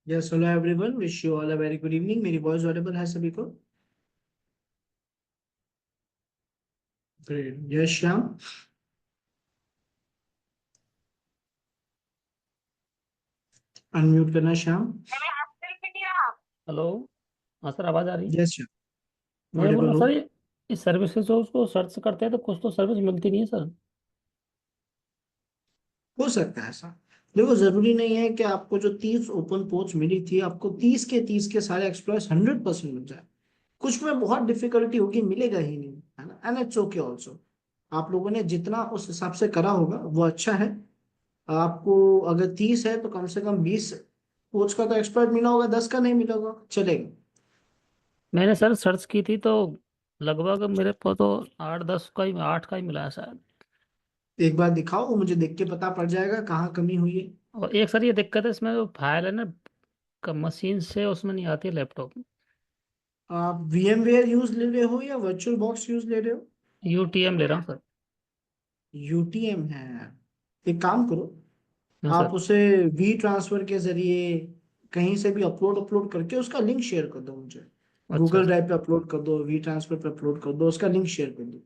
Yes, hello everyone, wish you all a very good evening. मेरी voice Audible है सभी को? ग्रेट। यस श्याम, अनम्यूट करना श्याम। हेलो। हाँ सर, आवाज़ आ रही है। यस श्याम, मैं बोल ऑडिबल रहा हो। सर, ये इस सर्विसेज जो उसको सर्च करते हैं तो कुछ तो सर्विस मिलती नहीं है सर। हो सकता है ऐसा। देखो, जरूरी नहीं है कि आपको जो 30 ओपन पोस्ट मिली थी आपको 30 के 30 के सारे एक्सप्लॉयट्स 100% मिल जाए। कुछ में बहुत डिफिकल्टी होगी, मिलेगा ही नहीं, है ना। And it's okay also. आप लोगों ने जितना उस हिसाब से करा होगा वो अच्छा है। आपको अगर 30 है तो कम से कम 20 पोस्ट का तो एक्सप्लॉयट मिला होगा, 10 का नहीं मिला होगा, चलेगा। मैंने सर सर्च की थी तो लगभग मेरे को तो 8-10 का ही, 8 का ही मिला है शायद। एक बार दिखाओ, वो मुझे देख के पता पड़ जाएगा कहाँ कमी हुई है। और एक सर ये दिक्कत है, इसमें जो फाइल है ना, मशीन से उसमें नहीं आती है लैपटॉप में। आप VMware यूज ले रहे हो या वर्चुअल बॉक्स यूज ले रहे हो? यूटीएम ले रहा हूँ सर। UTM है। एक काम करो, हाँ आप सर। उसे वी ट्रांसफर के जरिए कहीं से भी अपलोड अपलोड करके उसका लिंक शेयर कर दो मुझे। अच्छा गूगल अच्छा। ड्राइव पे अपलोड कर दो, वी ट्रांसफर पे अपलोड कर दो, उसका लिंक शेयर कर दो।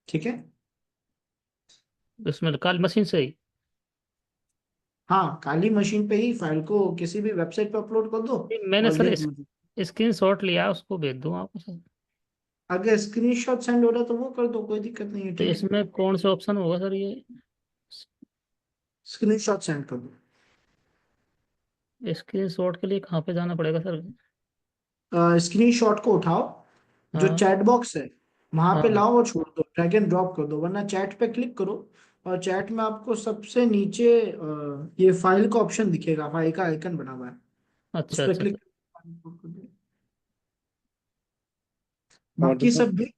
ठीक है। इसमें कल मशीन से ही। हाँ, काली मशीन पे ही फाइल को किसी भी वेबसाइट पे अपलोड कर दो नहीं, मैंने और सर लिंक मुझे। स्क्रीन शॉट लिया, उसको भेज दूँ आपको सर। अगर स्क्रीनशॉट सेंड हो रहा है तो वो कर दो, कोई दिक्कत नहीं है, तो ठीक है। इसमें कौन सा ऑप्शन होगा सर ये? स्क्रीनशॉट सेंड कर दो। स्क्रीन शॉट के लिए कहाँ पे जाना पड़ेगा सर? स्क्रीनशॉट को उठाओ, जो हाँ चैट बॉक्स है वहां पे हाँ। लाओ और छोड़ दो, ड्रैग एंड ड्रॉप कर दो, वरना चैट पे क्लिक करो। और चैट में आपको सबसे नीचे ये फाइल का ऑप्शन दिखेगा, फाइल का आइकन बना हुआ है, उस अच्छा पर अच्छा क्लिक। सर। और बाकी बताओ। सब भी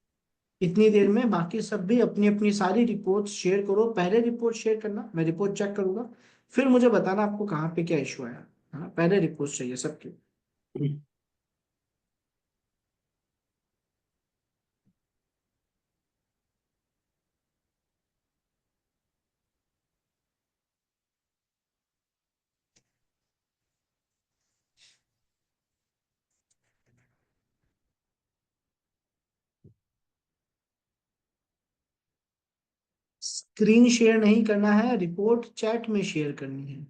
इतनी देर में बाकी सब भी अपनी अपनी सारी रिपोर्ट शेयर करो। पहले रिपोर्ट शेयर करना, मैं रिपोर्ट चेक करूंगा, फिर मुझे बताना आपको कहाँ पे क्या इशू आया, है ना। पहले रिपोर्ट चाहिए सबकी। स्क्रीन शेयर नहीं करना है, रिपोर्ट चैट में शेयर करनी है।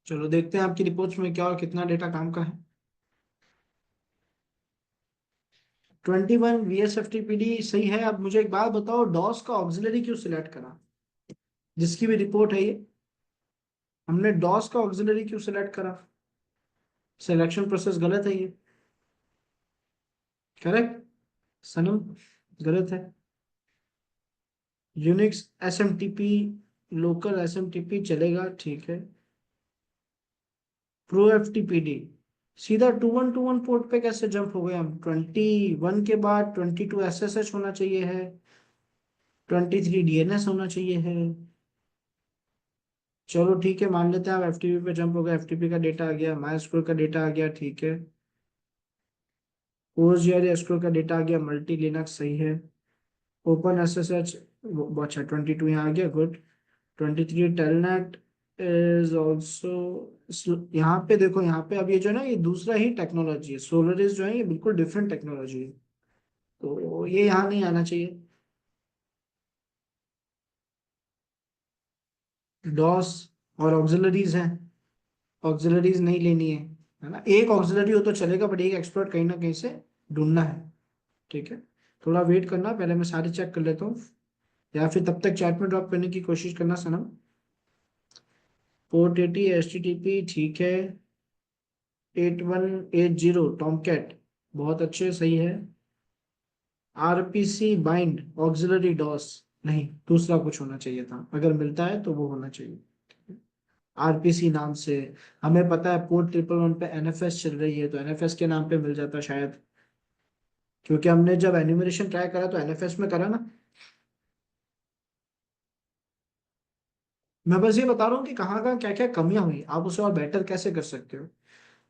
चलो देखते हैं आपकी रिपोर्ट्स में क्या और कितना डेटा काम का है। 21 VSFTPD सही है। अब मुझे एक बात बताओ, डॉस का ऑक्सिलरी क्यों सिलेक्ट करा? जिसकी भी रिपोर्ट है ये, हमने डॉस का ऑक्सिलरी क्यों सिलेक्ट करा? सिलेक्शन प्रोसेस गलत है ये। करेक्ट सनम, गलत है। यूनिक्स SMTP, लोकल SMTP चलेगा, ठीक है। प्रो FTPD, सीधा 2121 पोर्ट पे कैसे जंप हो गए हम? 21 के बाद 22 SSH होना चाहिए है, 23 DNS होना चाहिए है। चलो ठीक है, मान लेते हैं आप FTP पे जंप हो गया, FTP का डेटा आ गया, माई का डेटा आ गया, ठीक है। OSGR का डेटा आ गया, मल्टी लिनक्स सही है। ओपन SSH, अच्छा 22 यहाँ आ गया, गुड। 23 telnet is also. यहाँ पे देखो, यहाँ पे अब ये जो है ना, ये दूसरा ही टेक्नोलॉजी है। सोलरिस जो है ये बिल्कुल डिफरेंट टेक्नोलॉजी है। तो ये यहाँ नहीं आना चाहिए। डॉस और ऑक्सिलरीज हैं, ऑक्सिलरीज नहीं लेनी है ना। एक ऑक्सिलरी हो तो चलेगा, बट एक एक्सपर्ट कहीं ना कहीं से ढूंढना है। ठीक है, थोड़ा वेट करना, पहले मैं सारे चेक कर लेता हूँ, या फिर तब तक चैट में ड्रॉप करने की कोशिश करना सनम। पोर्ट 80 HTTP ठीक है। 8180 टॉमकैट, बहुत अच्छे, सही है। RPC बाइंड ऑक्सिलरी डॉस, नहीं दूसरा कुछ होना चाहिए था, अगर मिलता है तो वो होना चाहिए। RPC नाम से, हमें पता है पोर्ट 111 पे NFS चल रही है, तो NFS के नाम पे मिल जाता शायद, क्योंकि हमने जब एन्यूमरेशन ट्राई करा तो NFS में करा ना। मैं बस ये बता रहा हूँ कि कहाँ कहाँ क्या क्या कमियां हुई, आप उसे और बेटर कैसे कर सकते हो।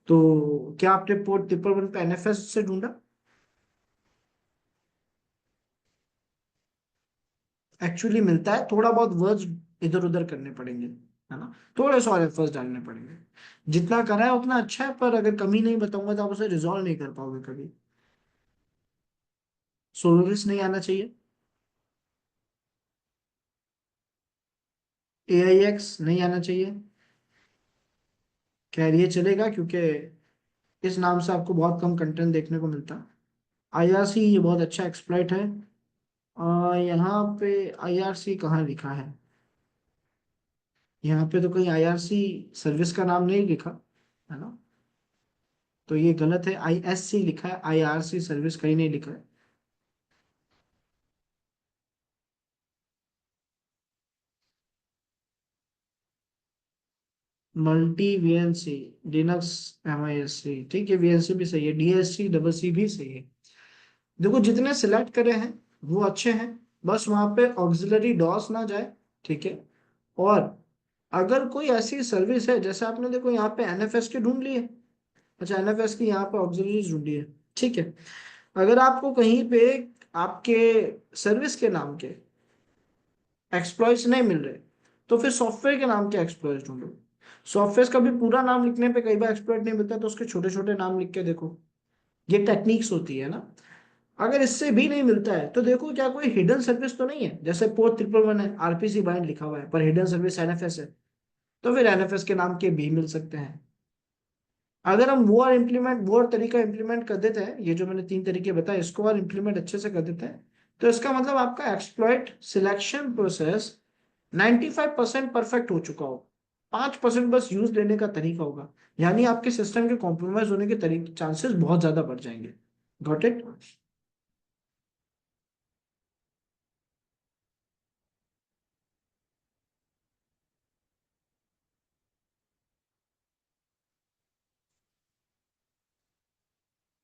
तो क्या आपने पोर्ट 111 पे NFS से ढूंढा? एक्चुअली मिलता है, थोड़ा बहुत वर्ड्स इधर उधर करने पड़ेंगे, है ना, थोड़े से और एफर्ट्स डालने पड़ेंगे। जितना करा है उतना अच्छा है, पर अगर कमी नहीं बताऊंगा तो आप उसे रिजॉल्व नहीं कर पाओगे कभी। सोलोरिस नहीं आना चाहिए। AIX नहीं आना चाहिए। खैर ये चलेगा, क्योंकि इस नाम से आपको बहुत कम कंटेंट देखने को मिलता। IRC ये बहुत अच्छा एक्सप्लॉइट है। यहाँ पे IRC कहाँ लिखा है? यहाँ पे तो कहीं IRC सर्विस का नाम नहीं लिखा, है ना, तो ये गलत है। ISC लिखा है, IRC सर्विस कहीं नहीं लिखा है। मल्टी VNC, लिनक्स MISC, ठीक है, VNC भी सही है, DSC डबल सी भी सही है। देखो जितने सिलेक्ट करे हैं वो अच्छे हैं, बस वहां पे ऑक्सिलरी डॉस ना जाए। ठीक है, और अगर कोई ऐसी सर्विस है, जैसे आपने देखो यहाँ पे NFS के ढूंढ लिए, अच्छा NFS की यहाँ पे ऑक्सिलरीज ढूंढी है, ठीक है। अगर आपको कहीं पे आपके सर्विस के नाम के एक्सप्लॉइट्स नहीं मिल रहे, तो फिर सॉफ्टवेयर के नाम के एक्सप्लॉइट्स ढूंढो। सॉफ्टवेयर का भी पूरा नाम लिखने पे कई बार एक्सप्लॉइट नहीं मिलता, तो उसके छोटे छोटे नाम लिख के देखो। ये टेक्निक्स होती है ना। अगर इससे भी नहीं मिलता है तो देखो क्या कोई हिडन सर्विस तो नहीं है, जैसे पोर्ट 111 है, RPC बाइंड लिखा हुआ है, पर हिडन सर्विस NFS है, तो फिर NFS के नाम के भी मिल सकते हैं। अगर हम वो और तरीका इम्प्लीमेंट कर देते हैं, ये जो मैंने 3 तरीके बताए, इसको और इम्प्लीमेंट अच्छे से कर देते हैं, तो इसका मतलब आपका एक्सप्लॉइट सिलेक्शन प्रोसेस 95% परफेक्ट हो चुका हो, 5% बस यूज लेने का तरीका होगा। यानी आपके सिस्टम के कॉम्प्रोमाइज होने के तरीके चांसेस बहुत ज्यादा बढ़ जाएंगे। Got it?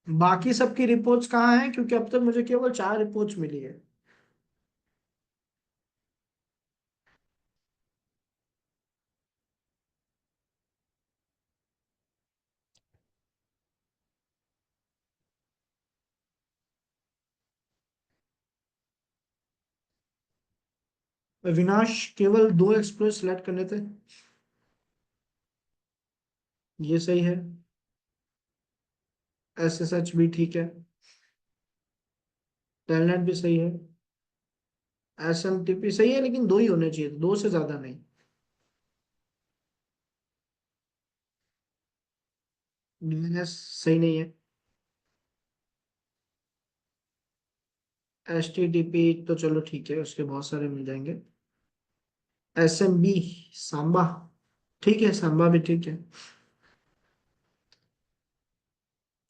बाकी सबकी रिपोर्ट्स कहाँ हैं, क्योंकि अब तक मुझे केवल 4 रिपोर्ट्स मिली है। विनाश, केवल 2 एक्सप्लोर सेलेक्ट करने थे। ये सही है। SSH भी ठीक है। टेलनेट भी सही है। SMTP सही है, लेकिन 2 ही होने चाहिए, 2 से ज्यादा नहीं। DNS सही नहीं है। HTTP तो चलो ठीक है, उसके बहुत सारे मिल जाएंगे। SMB, सांबा, ठीक है, सांबा भी ठीक है।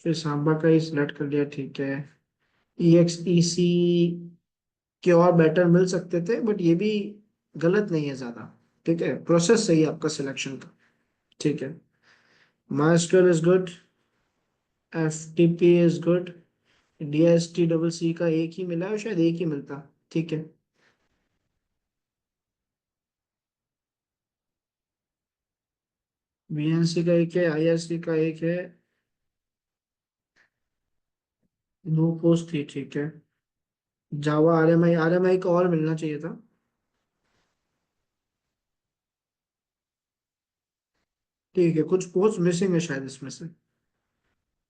फिर सांबा का ही सिलेक्ट कर लिया, ठीक है। EXEC के और बेटर मिल सकते थे, बट ये भी गलत नहीं है ज्यादा। ठीक है, प्रोसेस सही है आपका सिलेक्शन का। ठीक है। MySQL is good. FTP is good. DSTCC का एक ही मिला है, शायद एक ही मिलता। ठीक है। VNC का एक है, ISC का एक है। दो पोस्ट थी, ठीक है। जावा RMI का और मिलना चाहिए था। ठीक है, कुछ पोस्ट मिसिंग है शायद इसमें से,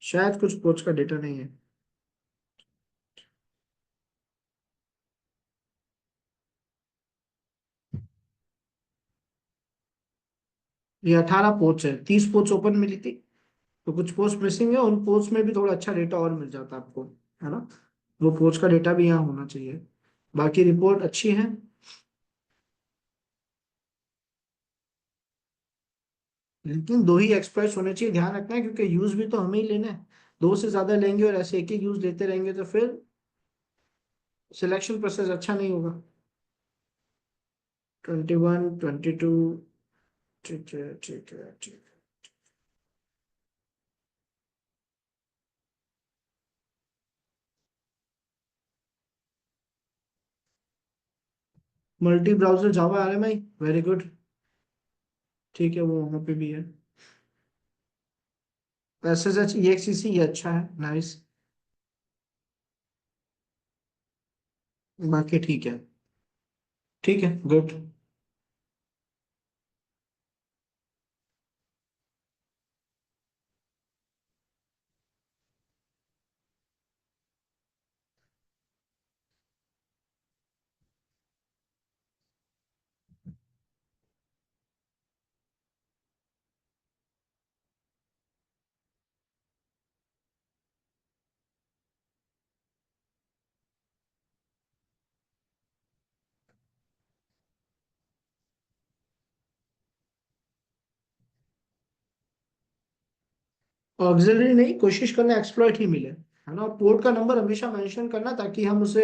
शायद कुछ पोस्ट का डेटा नहीं है। ये 18 पोच है, 30 पोच ओपन मिली थी, तो कुछ पोच मिसिंग है, उन पोच में भी थोड़ा अच्छा डेटा और मिल जाता आपको, है ना। वो पोच का डेटा भी यहाँ होना चाहिए। बाकी रिपोर्ट अच्छी है। लेकिन दो ही एक्सपर्ट्स होने चाहिए, ध्यान रखना है, क्योंकि यूज भी तो हमें ही लेना है। दो से ज्यादा लेंगे और ऐसे एक ही यूज लेते रहेंगे तो फिर सिलेक्शन प्रोसेस अच्छा नहीं होगा। 21, 22। ठीक है, ठीक है, ठीक है। मल्टी ब्राउजर जावा आ रहा है भाई, वेरी गुड। ठीक है, वो वहाँ पे भी है। S S H E X C C, ये अच्छा है, नाइस। बाकी ठीक है। ठीक है, गुड। ऑक्सिलरी नहीं, कोशिश करना एक्सप्लॉइट ही मिले, है ना। पोर्ट का नंबर हमेशा मेंशन करना, ताकि हम उसे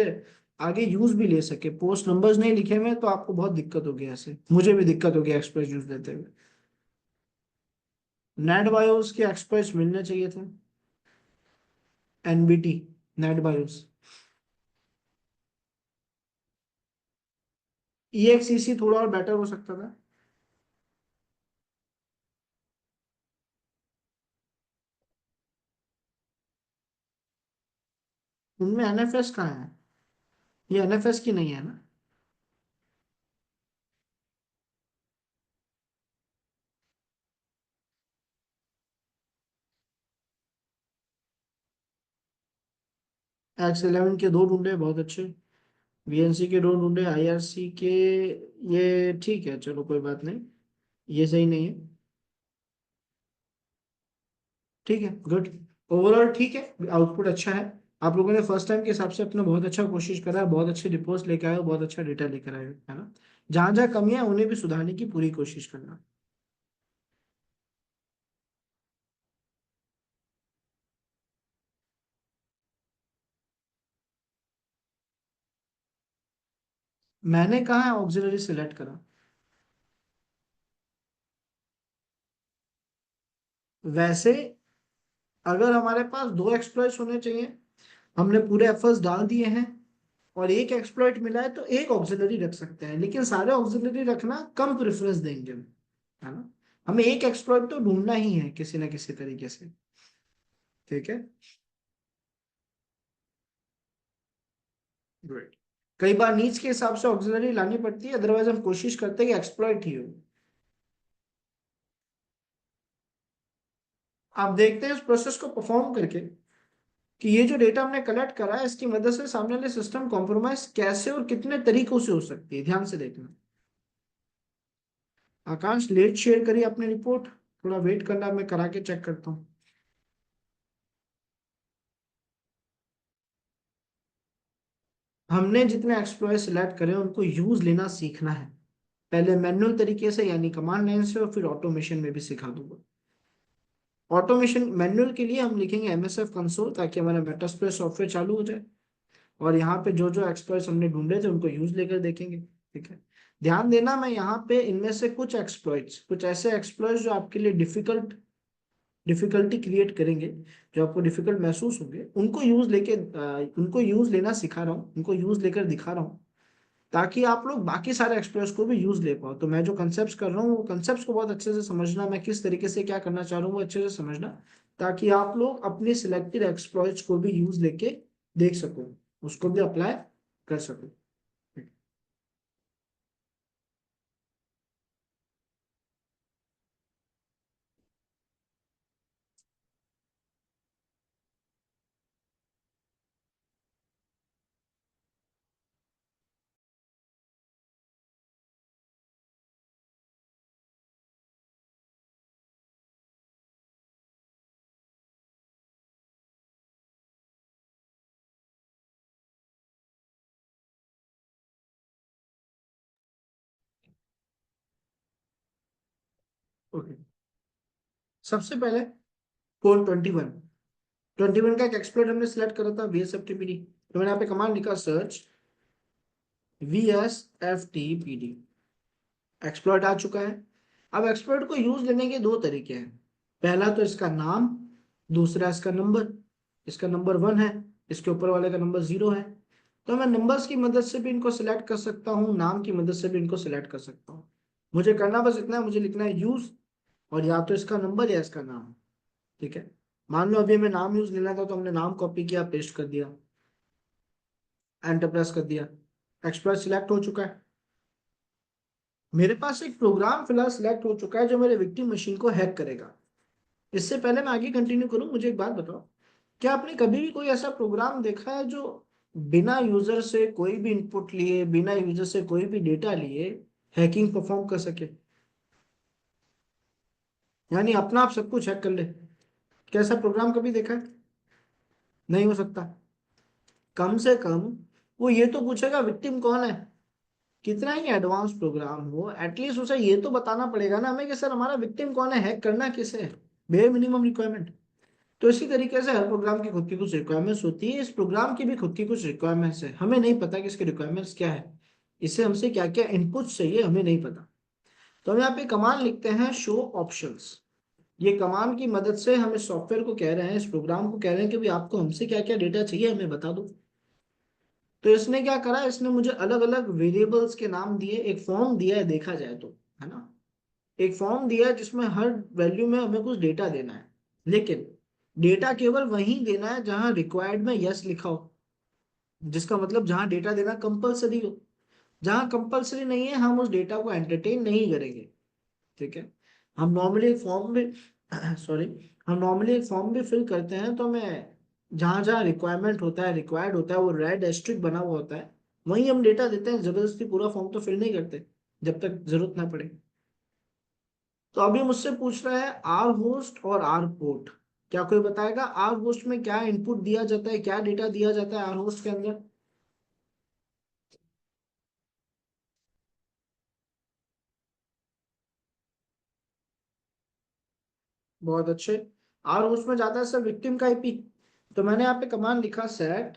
आगे यूज भी ले सके। पोस्ट नंबर्स नहीं लिखे हुए तो आपको बहुत दिक्कत होगी, ऐसे मुझे भी दिक्कत होगी एक्सप्रेस यूज लेते हुए। नेट बायोस के एक्सपर्ट्स मिलने चाहिए थे। NBT, net BIOS. ईएक्सईसी थोड़ा और बेटर हो सकता था। उनमें एनएफएस कहाँ है? ये एनएफएस की नहीं है ना? X11 के दो ढूंढे बहुत अच्छे। वीएनसी के दो ढूंढे, आईआरसी के। ये ठीक है, चलो कोई बात नहीं। ये सही नहीं है। ठीक है, गुड। ओवरऑल ठीक है, आउटपुट अच्छा है। आप लोगों ने फर्स्ट टाइम के हिसाब से अपना बहुत अच्छा कोशिश करा है, बहुत अच्छे रिपोर्ट्स लेकर आए हो, बहुत अच्छा डेटा लेकर आए हो, है ना। जहां जहां कमियां हैं, उन्हें भी सुधारने की पूरी कोशिश करना। मैंने कहा है ऑक्सिलरी सिलेक्ट करा। वैसे अगर हमारे पास दो एक्सप्लॉइट्स होने चाहिए, हमने पूरे एफर्ट्स डाल दिए हैं, और एक एक्सप्लॉइट मिला है, तो एक ऑक्सिलरी रख सकते हैं, लेकिन सारे ऑक्सिलरी रखना कम प्रेफरेंस देंगे हम, है ना। हमें एक एक्सप्लॉइट तो ढूंढना ही है किसी ना किसी तरीके से। ठीक है, गुड। कई बार नीड्स के हिसाब से ऑक्सिलरी लानी पड़ती है, अदरवाइज हम कोशिश करते हैं कि एक्सप्लॉइट ही हो। आप देखते हैं इस प्रोसेस को परफॉर्म करके, कि ये जो डेटा हमने कलेक्ट करा है, इसकी मदद से सामने वाले सिस्टम कॉम्प्रोमाइज कैसे और कितने तरीकों से हो सकती है, ध्यान से देखना। आकांश, लेट शेयर करिए अपनी रिपोर्ट। थोड़ा वेट करना, मैं करा के चेक करता हूँ। हमने जितने एक्सप्लॉयर सिलेक्ट करे उनको यूज लेना सीखना है। पहले मैनुअल तरीके से, यानी कमांड लाइन से, और फिर ऑटोमेशन में भी सिखा दूंगा। ऑटोमेशन मैनुअल के लिए हम लिखेंगे एमएसएफ कंसोल, ताकि हमारा मेटास्प्लोर सॉफ्टवेयर चालू हो जाए। और यहाँ पे जो जो एक्सप्लॉइट्स हमने ढूंढे थे उनको यूज लेकर देखेंगे। ठीक है। ध्यान देना, मैं यहाँ पे इनमें से कुछ एक्सप्लॉइट्स, कुछ ऐसे एक्सप्लॉइट्स जो आपके लिए डिफिकल्टी क्रिएट करेंगे, जो आपको डिफिकल्ट महसूस होंगे, उनको यूज लेना सिखा रहा हूँ, उनको यूज लेकर दिखा रहा हूँ, ताकि आप लोग बाकी सारे एक्सप्लोर्स को भी यूज ले पाओ। तो मैं जो कंसेप्ट कर रहा हूँ, वो कंसेप्ट को बहुत अच्छे से समझना, मैं किस तरीके से क्या करना चाह रहा हूँ वो अच्छे से समझना, ताकि आप लोग अपने सिलेक्टेड एक्सप्लॉइट्स को भी यूज लेके देख सको, उसको भी अप्लाई कर सको। ओके, सबसे पहले पोर्ट 21, 21 का एक एक्सप्लोइट हमने सिलेक्ट करा था VSFTPD। तो मैंने यहाँ पे कमांड लिखा सर्च VSFTPD, एक्सप्लोइट आ चुका है। अब एक्सप्लोइट को यूज लेने के दो तरीके हैं। पहला तो इसका नाम, दूसरा इसका नंबर। इसका नंबर 1 है, इसके ऊपर वाले का नंबर 0 है। तो मैं नंबर्स की मदद से भी इनको सिलेक्ट कर सकता हूँ, नाम की मदद से भी इनको सिलेक्ट कर सकता हूँ। मुझे करना बस इतना है, मुझे लिखना है यूज, और या तो इसका नंबर या इसका नाम। ठीक है, मान लो अभी हमें नाम यूज लेना था, तो हमने नाम कॉपी किया, पेस्ट कर दिया, एंटर प्रेस कर दिया, एक्सप्लोर सिलेक्ट हो चुका है। मेरे पास एक प्रोग्राम फिलहाल सिलेक्ट हो चुका है जो मेरे विक्टिम मशीन को हैक करेगा। इससे पहले मैं आगे कंटिन्यू करूं, मुझे एक बात बताओ, क्या आपने कभी भी कोई ऐसा प्रोग्राम देखा है जो बिना यूजर से कोई भी इनपुट लिए, बिना यूजर से कोई भी डेटा लिए हैकिंग परफॉर्म कर सके, यानी अपना आप सब कुछ हैक कर ले? कैसा प्रोग्राम कभी देखा है? नहीं हो सकता। कम से कम वो ये तो पूछेगा विक्टिम कौन है। कितना ही एडवांस प्रोग्राम हो, एटलीस्ट उसे ये तो बताना पड़ेगा ना हमें कि सर हमारा विक्टिम कौन है, हैक करना किसे है। Bare minimum requirement. तो इसी तरीके से हर प्रोग्राम की खुद की कुछ रिक्वायरमेंट्स होती है, इस प्रोग्राम की भी खुद की कुछ रिक्वायरमेंट्स है। हमें नहीं पता कि इसकी रिक्वायरमेंट्स क्या है, इससे हमसे क्या क्या इनपुट्स चाहिए हमें नहीं पता। तो हम यहाँ पे कमांड लिखते हैं शो ऑप्शंस। ये कमांड की मदद से हम इस सॉफ्टवेयर को कह रहे हैं, इस प्रोग्राम को कह रहे हैं कि भाई आपको हमसे क्या क्या डेटा चाहिए हमें बता दो। तो इसने क्या करा, इसने मुझे अलग अलग वेरिएबल्स के नाम दिए, एक फॉर्म दिया है देखा जाए तो, है ना। एक फॉर्म दिया है जिसमें हर वैल्यू में हमें कुछ डेटा देना है, लेकिन डेटा केवल वहीं देना है जहां रिक्वायर्ड में यस लिखा हो, जिसका मतलब जहां डेटा देना कंपलसरी हो। जहां कंपलसरी नहीं है हम उस डेटा को एंटरटेन नहीं करेंगे। ठीक है, हम नॉर्मली एक फॉर्म में सॉरी, हम नॉर्मली एक फॉर्म भी फिल करते हैं तो हमें जहां जहां रिक्वायरमेंट होता है, रिक्वायर्ड होता है, वो रेड एस्ट्रिक बना हुआ होता है, वहीं हम डेटा देते हैं। जबरदस्ती पूरा फॉर्म तो फिल नहीं करते जब तक जरूरत ना पड़े। तो अभी मुझसे पूछ रहा है आर होस्ट और आर पोर्ट। क्या कोई बताएगा आर होस्ट में क्या इनपुट दिया जाता है, क्या डेटा दिया जाता है आर होस्ट के अंदर? बहुत अच्छे। आर होस्ट में जाता है सर विक्टिम का आईपी। तो मैंने यहाँ पे कमांड लिखा set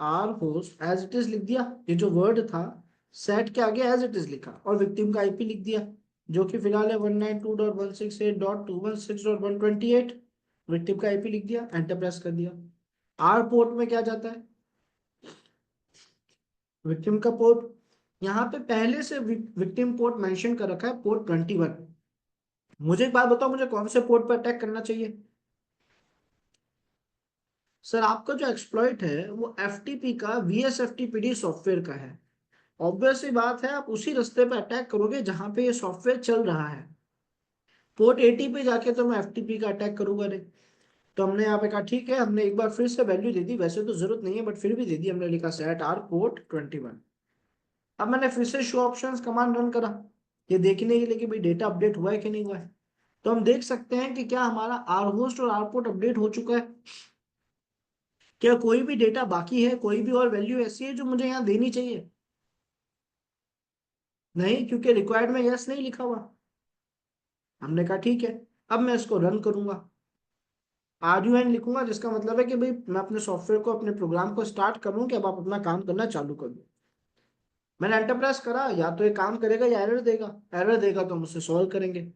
R host as it is लिख दिया। ये जो वर्ड था सेट के आगे एज इट इज लिखा और विक्टिम का आईपी लिख दिया, जो कि फिलहाल है 192.168.216.128। विक्टिम का आईपी लिख दिया, एंटर प्रेस कर दिया। आर पोर्ट में क्या जाता है, विक्टिम का पोर्ट। यहाँ पे पहले से विक्टिम पोर्ट मेंशन कर रखा है, पोर्ट 21। मुझे एक बात बताओ, मुझे कौन से पोर्ट पर अटैक करना चाहिए? सर आपका जो एक्सप्लॉइट है वो एफटीपी का VSFTPD सॉफ्टवेयर का है। ऑब्वियस सी बात है, आप उसी रास्ते पे अटैक करोगे जहां पे ये सॉफ्टवेयर चल रहा है। पोर्ट 80 पे जाके तो मैं एफटीपी का अटैक करूंगा नहीं। तो हमने यहाँ पे कहा ठीक है, हमने एक बार फिर से वैल्यू दे दी, वैसे तो जरूरत नहीं है बट फिर भी दे दी। हमने लिखा सेट आर पोर्ट 21। अब मैंने फिर से शो ऑप्शंस कमांड रन करा, ये देखने के लिए कि भाई डेटा अपडेट हुआ है कि नहीं हुआ है। तो हम देख सकते हैं कि क्या हमारा आर होस्ट और आर पोर्ट अपडेट हो चुका है, क्या कोई भी डेटा बाकी है, कोई भी और वैल्यू ऐसी है जो मुझे यहाँ देनी चाहिए? नहीं, क्योंकि रिक्वायर्ड में यस नहीं लिखा हुआ। हमने कहा ठीक है, अब मैं इसको रन करूंगा। RUN लिखूंगा, जिसका मतलब है कि भाई मैं अपने सॉफ्टवेयर को, अपने प्रोग्राम को स्टार्ट करूं कि अब आप अपना काम करना चालू कर दो। मैंने एंटर प्रेस करा, या तो ये काम करेगा या एरर देगा। एरर देगा तो हम उसे सॉल्व करेंगे।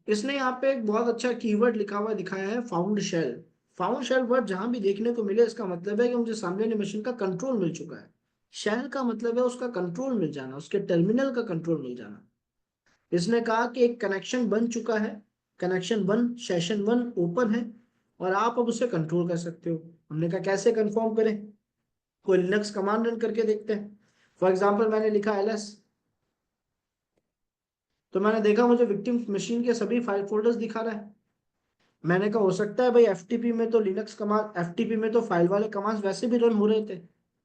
इसने यहाँ पे एक बहुत अच्छा कीवर्ड लिखा हुआ दिखाया है, found shell. Found shell word जहां भी देखने को मिले, इसका मतलब है कि मुझे सामने वाली मशीन का कंट्रोल मिल चुका है। शेल का मतलब है उसका कंट्रोल मिल जाना, उसके टर्मिनल का कंट्रोल मिल जाना। इसने कहा कि एक कनेक्शन बन चुका है, कनेक्शन 1 सेशन 1 ओपन है, और आप अब उसे कंट्रोल कर सकते हो। हमने कहा कैसे कंफर्म करें, कोई लिनक्स कमांड रन करके देखते हैं। फॉर एग्जांपल मैंने लिखा ls, तो मैंने देखा मुझे विक्टिम मशीन के सभी फाइल फोल्डर्स दिखा रहा है। मैंने कहा हो सकता है भाई एफटीपी में तो लिनक्स कमांड, एफटीपी में तो फाइल वाले कमांड्स वैसे भी रन हो रहे थे,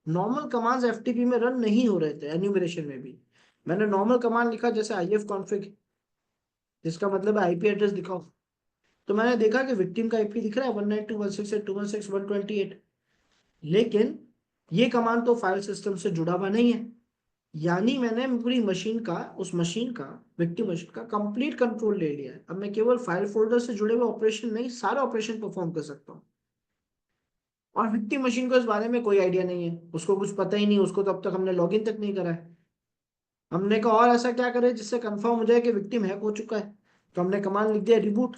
नॉर्मल कमांड्स एफटीपी में रन नहीं हो रहे थे एन्यूमरेशन में भी। मैंने नॉर्मल कमांड लिखा जैसे if config, जिसका मतलब है आईपी एड्रेस दिखाओ। तो मैंने देखा कि विक्टिम का आईपी दिख रहा है 192.168.216.128, लेकिन ये कमांड तो फाइल सिस्टम से जुड़ा हुआ नहीं है। यानी मैंने पूरी मशीन का, उस मशीन का, विक्टिम मशीन का कंप्लीट कंट्रोल ले लिया है। अब मैं केवल फाइल फोल्डर से जुड़े हुए ऑपरेशन नहीं, सारे ऑपरेशन परफॉर्म कर सकता हूँ। और विक्टिम मशीन को इस बारे में कोई आइडिया नहीं है, उसको कुछ पता ही नहीं, उसको तो अब तक हमने लॉगिन तक नहीं करा है। हमने कहा और ऐसा क्या करें जिससे कंफर्म हो जाए कि विक्टिम हैक हो चुका है। तो हमने कमांड लिख दिया रिबूट,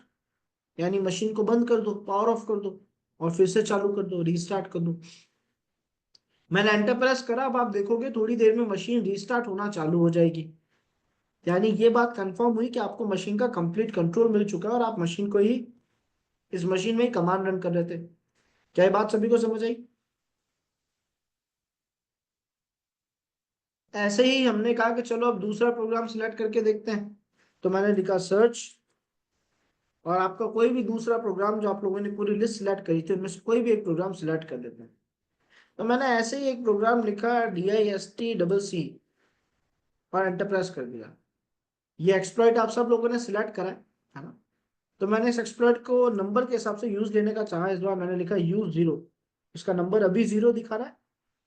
यानी मशीन को बंद कर दो, पावर ऑफ कर दो, और फिर से चालू कर दो, रीस्टार्ट कर दो। मैंने एंटर प्रेस करा, अब आप देखोगे थोड़ी देर में मशीन रीस्टार्ट होना चालू हो जाएगी। यानी ये बात कंफर्म हुई कि आपको मशीन का कंप्लीट कंट्रोल मिल चुका है और आप मशीन को ही, इस मशीन में ही कमांड रन कर रहे थे। क्या ये बात सभी को समझ आई? ऐसे ही हमने कहा कि चलो अब दूसरा प्रोग्राम सिलेक्ट करके देखते हैं। तो मैंने लिखा सर्च, और आपका कोई भी दूसरा प्रोग्राम जो आप लोगों ने पूरी लिस्ट सिलेक्ट करी थी उनमें से कोई भी एक प्रोग्राम सिलेक्ट कर लेते हैं। तो मैंने ऐसे ही एक प्रोग्राम लिखा DIST और एंटर प्रेस कर दिया। ये एक्सप्लॉइट आप सब लोगों ने सिलेक्ट करा है ना? तो मैंने इस एक्सप्लॉइट को नंबर के हिसाब से यूज लेने का चाहा, इस बार मैंने लिखा यूज 0। इसका नंबर अभी 0 दिखा रहा है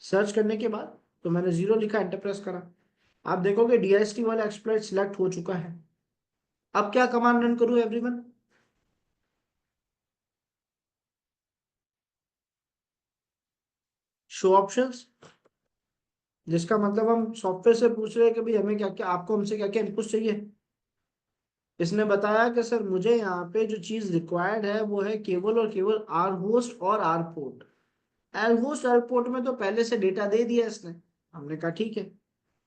सर्च करने के बाद। तो मैंने 0 लिखा, एंटर प्रेस करा। आप देखोगे DIST वाला एक्सप्लॉइट सिलेक्ट हो चुका है। अब क्या कमांड रन करूं एवरीवन? शो ऑप्शंस, जिसका मतलब हम सॉफ्टवेयर से पूछ रहे हैं कि भाई हमें क्या क्या, आपको हमसे क्या क्या इनपुट चाहिए। इसने बताया कि सर मुझे यहाँ पे जो चीज रिक्वायर्ड है वो है केवल और केवल आर होस्ट और R port. L host R port में तो पहले से डेटा दे दिया इसने। हमने कहा ठीक है।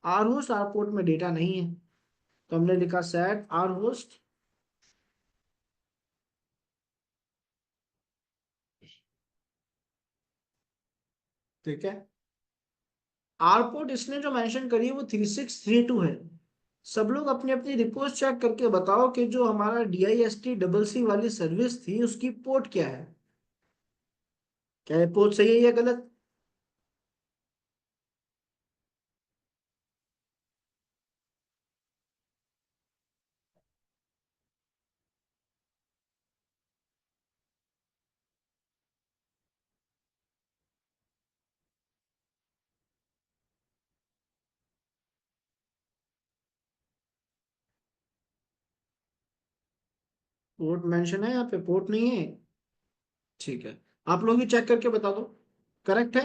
आर होस्ट आर पोर्ट में डेटा नहीं है, तो हमने लिखा सेट आर होस्ट। ठीक है। आर पोर्ट इसने जो मेंशन करी है वो 3632 है। सब लोग अपनी अपनी रिपोर्ट चेक करके बताओ कि जो हमारा DIST वाली सर्विस थी उसकी पोर्ट क्या है। क्या ये पोर्ट सही है या गलत? पोर्ट मेंशन है यहाँ पे, पोर्ट नहीं है। ठीक है, आप लोग ही चेक करके बता दो करेक्ट है।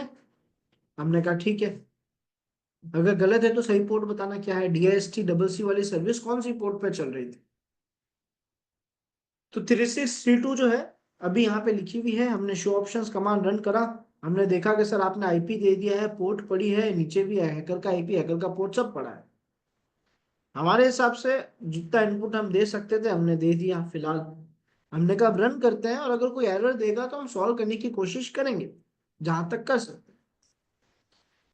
हमने कहा ठीक है। अगर गलत है तो सही पोर्ट बताना क्या है। DIST वाली सर्विस कौन सी पोर्ट पे चल रही थी? तो 3632 जो है अभी यहाँ पे लिखी हुई है। हमने शो ऑप्शंस कमांड रन करा। हमने देखा कि सर आपने आईपी दे दिया है, पोर्ट पड़ी है, नीचे भी है हैकर का आईपी, हैकर का पोर्ट, सब पड़ा है। हमारे हिसाब से जितना इनपुट हम दे सकते थे हमने दे दिया फिलहाल। हमने कहा अब रन करते हैं, और अगर कोई एरर देगा तो हम सॉल्व करने की कोशिश करेंगे जहां तक कर सकते हैं।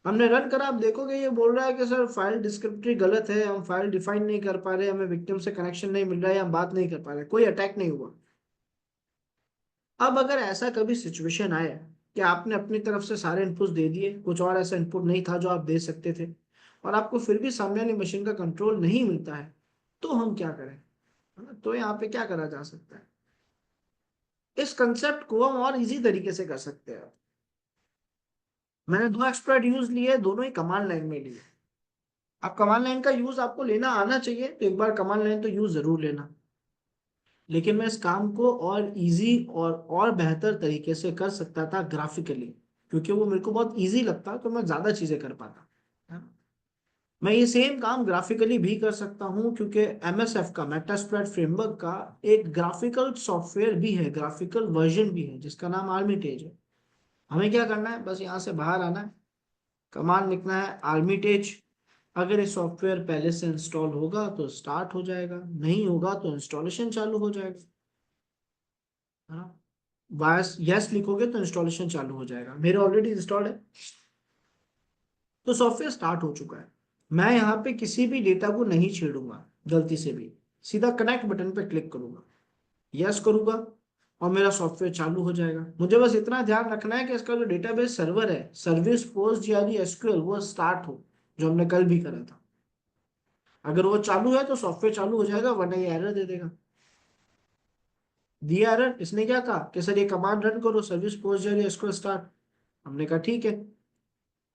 हमने रन करा। अब देखोगे ये बोल रहा है कि सर फाइल डिस्क्रिप्टरी गलत है, हम फाइल डिफाइन नहीं कर पा रहे, हमें विक्टिम से कनेक्शन नहीं मिल रहा है, हम बात नहीं कर पा रहे, कोई अटैक नहीं हुआ। अब अगर ऐसा कभी सिचुएशन आए कि आपने अपनी तरफ से सारे इनपुट दे दिए, कुछ और ऐसा इनपुट नहीं था जो आप दे सकते थे, और आपको फिर भी सामने वाली मशीन का कंट्रोल नहीं मिलता है, तो हम क्या करें? है ना? तो यहाँ पे क्या करा जा सकता है? इस कंसेप्ट को हम और इजी तरीके से कर सकते हैं। मैंने दो एक्सपर्ट यूज लिए, दोनों ही कमांड लाइन में लिए। अब कमांड लाइन का यूज आपको लेना आना चाहिए, तो एक बार कमांड लाइन तो यूज जरूर लेना। लेकिन मैं इस काम को और इजी और बेहतर तरीके से कर सकता था ग्राफिकली, क्योंकि वो मेरे को बहुत इजी लगता, तो मैं ज्यादा चीजें कर पाता। है ना? मैं ये सेम काम ग्राफिकली भी कर सकता हूँ, क्योंकि MSF का, मेटास्प्लॉइट फ्रेमवर्क का, एक ग्राफिकल सॉफ्टवेयर भी है, ग्राफिकल वर्जन भी है, जिसका नाम आर्मिटेज है। हमें क्या करना है, बस यहाँ से बाहर आना है, कमांड लिखना है आर्मिटेज। अगर ये सॉफ्टवेयर पहले से इंस्टॉल होगा तो स्टार्ट हो जाएगा, नहीं होगा तो इंस्टॉलेशन चालू हो जाएगा। हाँ, बस यस लिखोगे तो इंस्टॉलेशन चालू हो जाएगा। मेरे ऑलरेडी इंस्टॉल्ड है, तो सॉफ्टवेयर स्टार्ट हो चुका है। मैं यहाँ पे किसी भी डेटा को नहीं छेड़ूंगा गलती से भी, सीधा कनेक्ट बटन पे क्लिक करूंगा, यस करूंगा, और मेरा सॉफ्टवेयर चालू हो जाएगा। मुझे बस इतना ध्यान रखना है कि इसका जो डेटाबेस सर्वर है, सर्विस पोस्ट जीआरई एसक्यूएल, वो स्टार्ट हो, जो हमने कल भी करा था। अगर वो चालू है तो सॉफ्टवेयर चालू हो जाएगा, वरना ये एरर दे देगा। दिया एरर, इसने क्या कहा कि सर ये कमांड रन करो, service post GRE SQL start. हमने कहा ठीक है।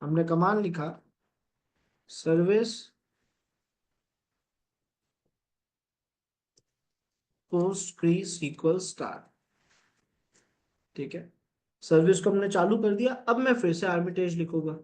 हमने कमांड लिखा सर्विस पोस्ट SQL स्टार। ठीक है, सर्विस को हमने चालू कर दिया। अब मैं फिर से आर्बिट्रेज लिखूंगा।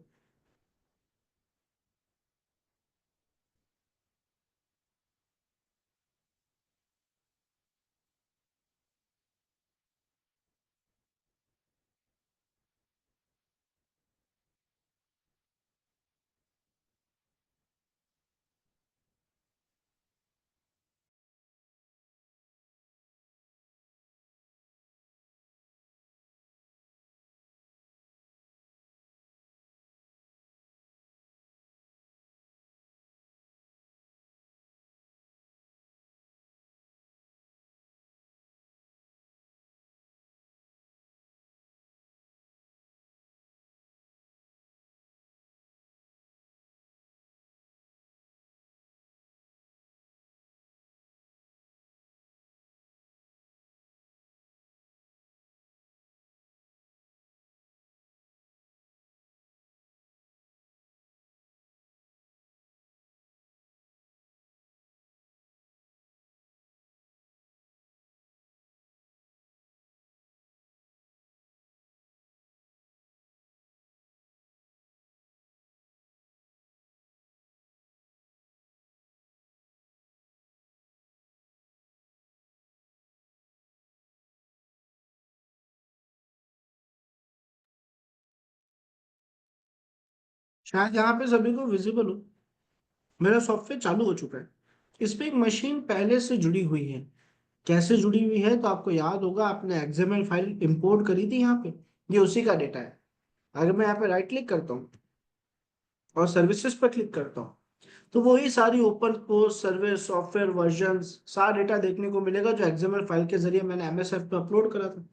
शायद यहाँ पे सभी को विजिबल हो। मेरा सॉफ्टवेयर चालू हो चुका है। इस पे एक मशीन पहले से जुड़ी हुई है। कैसे जुड़ी हुई है, तो आपको याद होगा आपने एक्सएमएल फाइल इंपोर्ट करी थी यहाँ पे। ये उसी का डेटा है। अगर मैं यहाँ पे राइट क्लिक करता हूँ और सर्विसेज पर क्लिक करता हूँ, तो वही सारी open source service software versions सारा डेटा देखने को मिलेगा जो एक्सएमएल फाइल के जरिए मैंने एमएसएफ पे अपलोड करा था।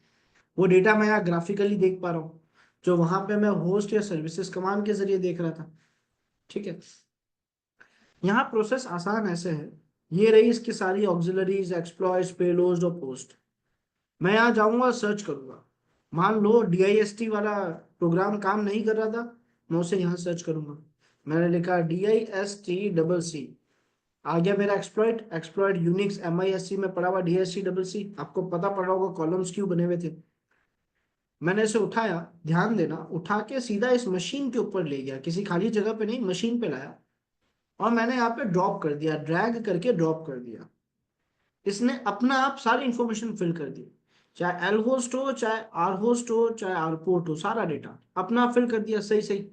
वो डेटा मैं यहाँ ग्राफिकली देख पा रहा हूँ, जो वहां पे मैं होस्ट या सर्विसेज कमांड के जरिए देख रहा था। ठीक है, यहाँ प्रोसेस आसान ऐसे है। ये रही इसकी सारी ऑक्सिलरीज एक्सप्लॉइट्स पेलोड्स और पोस्ट। मैं यहाँ जाऊंगा सर्च करूंगा। मान लो DIST वाला प्रोग्राम काम नहीं कर रहा था, मैं उसे यहाँ सर्च करूंगा। मैंने लिखा DIST आ गया मेरा एक्सप्लॉइट। एक्सप्लॉइट यूनिक्स MISC में पड़ा हुआ DIST। आपको पता पड़ा होगा कॉलम्स क्यों बने हुए थे। मैंने इसे उठाया, ध्यान देना, उठा के सीधा इस मशीन के ऊपर ले गया, किसी खाली जगह पे नहीं, मशीन पे लाया। और मैंने यहाँ पे ड्रॉप कर दिया, ड्रैग करके ड्रॉप कर दिया। इसने अपना आप सारी इंफॉर्मेशन फिल कर दी। चाहे एल होस्ट हो, चाहे आर होस्ट हो, चाहे आर पोर्ट हो, सारा डेटा अपना फिल कर दिया। सही सही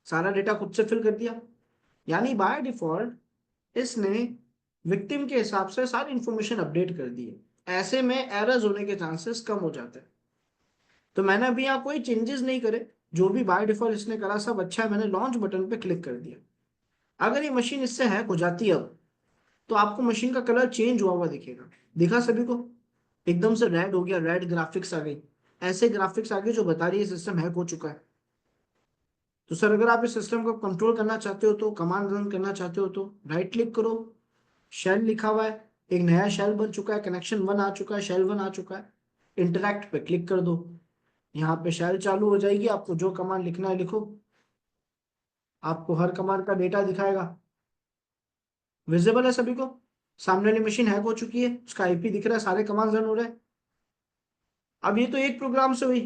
सारा डेटा खुद से फिल कर दिया। यानी बाय डिफॉल्ट इसने विक्टिम के हिसाब से सारी इंफॉर्मेशन अपडेट कर दी है। ऐसे में एरर्स होने के चांसेस कम हो जाते हैं। तो मैंने अभी यहाँ कोई चेंजेस नहीं करे। जो भी बाय डिफॉल्ट इसने करा सब अच्छा है। मैंने लॉन्च बटन पे क्लिक कर दिया। अगर ये मशीन इससे हैक हो जाती है अब, तो आपको मशीन का कलर चेंज हुआ हुआ दिखेगा। दिखा सभी को? एकदम से रेड हो गया, रेड ग्राफिक्स आ गई। ऐसे ग्राफिक्स आ गई जो बता रही है सिस्टम हैक हो चुका है। तो सर अगर आप इस सिस्टम को कंट्रोल करना चाहते हो, तो कमांड रन करना चाहते हो, तो राइट क्लिक करो। शेल लिखा हुआ है, एक नया शेल बन चुका है, कनेक्शन 1 आ चुका है, शेल 1 आ चुका है। इंटरैक्ट पे क्लिक कर दो। यहाँ पे शेल चालू हो जाएगी। आपको जो कमांड लिखना है लिखो। आपको हर कमांड का डेटा दिखाएगा। विजिबल है सभी को? सामने वाली मशीन हैक हो चुकी है, उसका IP दिख रहा है, सारे कमांड रन हो रहे हैं। अब ये तो एक प्रोग्राम से हुई।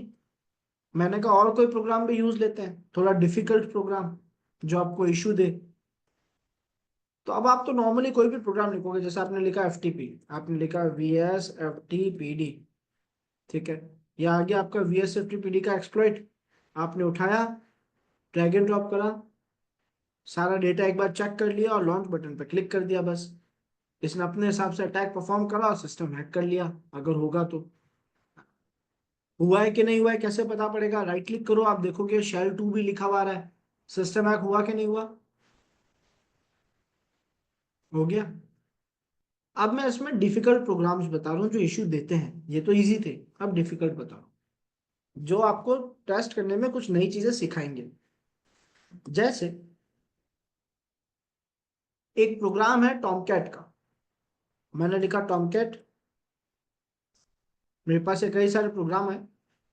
मैंने कहा और कोई प्रोग्राम भी यूज लेते हैं, थोड़ा डिफिकल्ट प्रोग्राम जो आपको इशू दे। तो अब आप तो नॉर्मली कोई भी प्रोग्राम लिखोगे, जैसे आपने लिखा FTP, आपने लिखा VSFTPD। ठीक है, या आगे आपका VSFTPD का एक्सप्लॉइट आपने उठाया, ड्रैग एंड ड्रॉप करा, सारा डेटा एक बार चेक कर लिया और लॉन्च बटन पर क्लिक कर दिया। बस इसने अपने हिसाब से अटैक परफॉर्म करा और सिस्टम हैक कर लिया। अगर होगा तो हुआ है कि नहीं हुआ है कैसे पता पड़ेगा? राइट क्लिक करो, आप देखोगे शेल 2 भी लिखा हुआ आ रहा है। सिस्टम हैक हुआ कि नहीं हुआ? हो गया। अब मैं इसमें डिफिकल्ट प्रोग्राम्स बता रहा हूँ जो इश्यू देते हैं। ये तो इजी थे, अब डिफिकल्ट बता रहा हूँ जो आपको टेस्ट करने में कुछ नई चीजें सिखाएंगे। जैसे एक प्रोग्राम है टॉमकैट का। मैंने लिखा टॉमकैट। मेरे पास ये कई सारे प्रोग्राम है।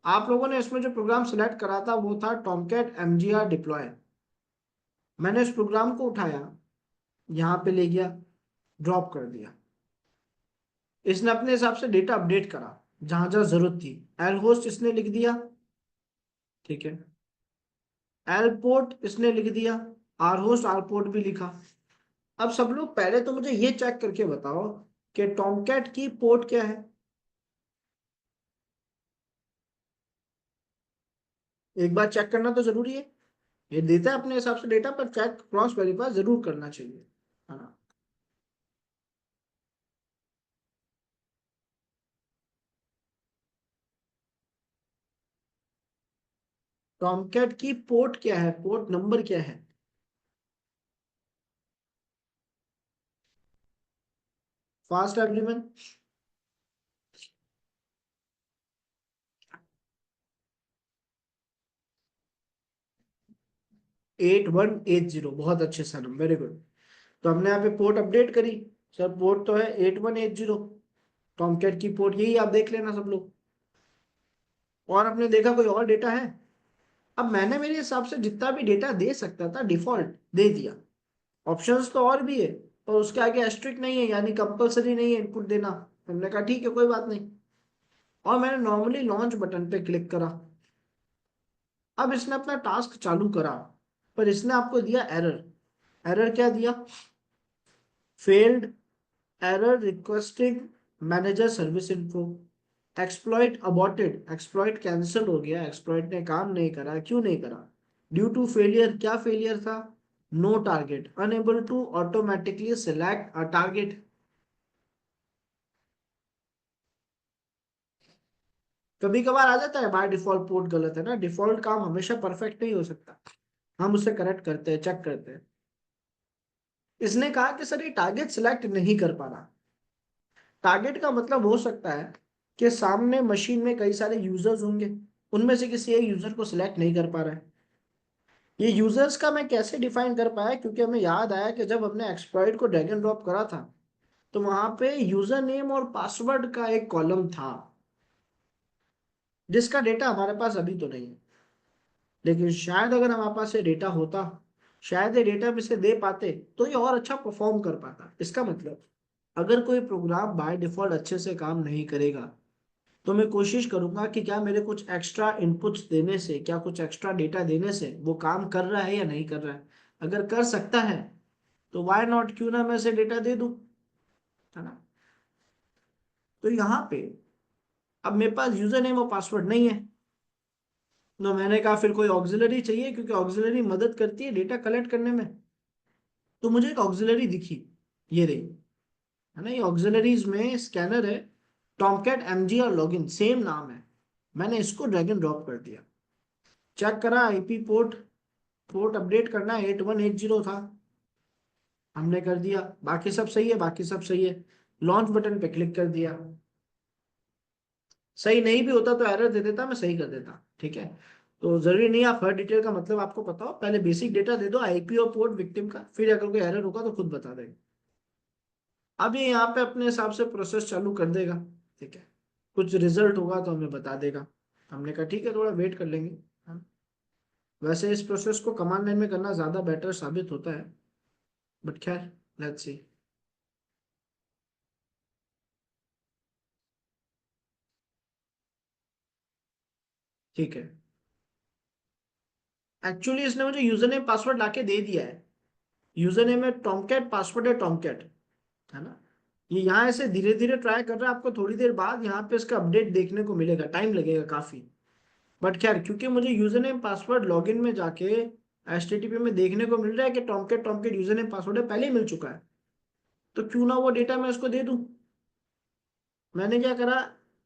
आप लोगों ने इसमें जो प्रोग्राम सिलेक्ट करा था वो था टॉमकैट MGR डिप्लॉय। मैंने उस प्रोग्राम को उठाया, यहाँ पे ले गया, ड्रॉप कर दिया। इसने अपने हिसाब से डेटा अपडेट करा जहां जहां जरूरत थी। एल होस्ट इसने लिख दिया, ठीक है। एल पोर्ट इसने लिख दिया, आर होस्ट आर पोर्ट भी लिखा। अब सब लोग पहले तो मुझे ये चेक करके बताओ कि टॉमकैट की पोर्ट क्या है। एक बार चेक करना तो जरूरी है। ये देता है अपने हिसाब से डेटा, पर चेक क्रॉस वेरीफाई जरूर करना चाहिए, है ना। टॉमकैट की पोर्ट क्या है, पोर्ट नंबर क्या है? Fast everyone. 8180, बहुत अच्छे सर, वेरी गुड। तो हमने यहाँ पे पोर्ट अपडेट करी। सर पोर्ट तो है 8180, टॉमकैट की पोर्ट यही, आप देख लेना सब लोग। और आपने देखा कोई और डेटा है? अब मैंने मेरे हिसाब से जितना भी डेटा दे सकता था डिफॉल्ट दे दिया। ऑप्शंस तो और भी है, पर उसके आगे एस्ट्रिक्ट नहीं है, यानी कंपलसरी नहीं है इनपुट देना। हमने कहा ठीक है, कोई बात नहीं। और मैंने नॉर्मली लॉन्च बटन पे क्लिक करा। अब इसने अपना टास्क चालू करा, पर इसने आपको दिया एरर। एरर क्या दिया? Failed, error requesting manager service info, exploit aborted, exploit cancel हो गया, एक्सप्लॉइट ने काम नहीं करा। क्यों नहीं करा? ड्यू टू फेलियर, क्या फेलियर था? No target, unable to automatically select a target. कभी कभार आ जाता है बाय डिफॉल्ट पोर्ट गलत है ना, डिफॉल्ट काम हमेशा परफेक्ट नहीं हो सकता, हम उसे करेक्ट करते हैं, चेक करते हैं। इसने कहा कि सर ये टारगेट सिलेक्ट नहीं कर पा रहा। टारगेट का मतलब हो सकता है कि सामने मशीन में कई सारे यूजर्स होंगे, उनमें से किसी एक यूजर को सिलेक्ट नहीं कर पा रहा है। ये यूजर्स का मैं कैसे डिफाइन कर पाया, क्योंकि हमें याद आया कि जब हमने एक्सप्लॉइट को ड्रैग एंड ड्रॉप करा था, तो वहां पे यूजर नेम और पासवर्ड का एक कॉलम था, जिसका डेटा हमारे पास अभी तो नहीं है। लेकिन शायद अगर हमारे पास ये डेटा होता, शायद ये डेटा हम इसे दे पाते, तो ये और अच्छा परफॉर्म कर पाता। इसका मतलब अगर कोई प्रोग्राम बाय डिफॉल्ट अच्छे से काम नहीं करेगा, तो मैं कोशिश करूंगा कि क्या मेरे कुछ एक्स्ट्रा इनपुट्स देने से, क्या कुछ एक्स्ट्रा डेटा देने से वो काम कर रहा है या नहीं कर रहा है। अगर कर सकता है तो वाई नॉट, क्यों ना मैं इसे डेटा दे दूं, है ना। तो यहाँ पे अब मेरे पास यूजर नेम और पासवर्ड नहीं है, तो मैंने कहा फिर कोई ऑक्सिलरी चाहिए, क्योंकि ऑक्सिलरी मदद करती है डेटा कलेक्ट करने में। तो मुझे एक ऑक्सिलरी दिखी, ये रही, है ना। ये ऑक्सिलरीज में स्कैनर है, टॉमकैट एमजी और लॉगिन सेम नाम है। मैंने इसको ड्रैग एंड ड्रॉप कर दिया, चेक करा आईपी पोर्ट, पोर्ट अपडेट करना 8180 था, हमने कर दिया। बाकी सब सही है, बाकी सब सही है। लॉन्च बटन पे क्लिक कर दिया। सही नहीं भी होता तो एरर दे देता, मैं सही कर देता, ठीक है। तो जरूरी नहीं आप हर डिटेल का मतलब आपको पता हो, पहले बेसिक डेटा दे दो आईपी और पोर्ट विक्टिम का, फिर अगर कोई एरर होगा तो खुद बता देगा। अब ये यहाँ पे अपने हिसाब से प्रोसेस चालू कर देगा, ठीक है। कुछ रिजल्ट होगा तो हमें बता देगा। हमने कहा ठीक है, थोड़ा वेट कर लेंगे। हाँ। वैसे इस प्रोसेस को कमांड लाइन में करना ज्यादा बेटर साबित होता है, बट खैर, लेट्स सी। ठीक है। एक्चुअली इसने मुझे यूजर नेम पासवर्ड लाके दे दिया है। यूजर नेम है टॉमकैट, पासवर्ड है टॉमकैट, है ना। ये यहाँ ऐसे धीरे धीरे ट्राई कर रहा है, आपको थोड़ी देर बाद यहाँ पे इसका अपडेट देखने को मिलेगा, टाइम लगेगा काफी। बट खैर, क्योंकि मुझे यूजर नेम पासवर्ड लॉगिन में जाके एचटीटीपी में देखने को मिल रहा है कि Tomcat Tomcat user name password है, पहले ही मिल चुका है, तो क्यों ना वो डेटा मैं इसको दे दूं। मैंने क्या करा,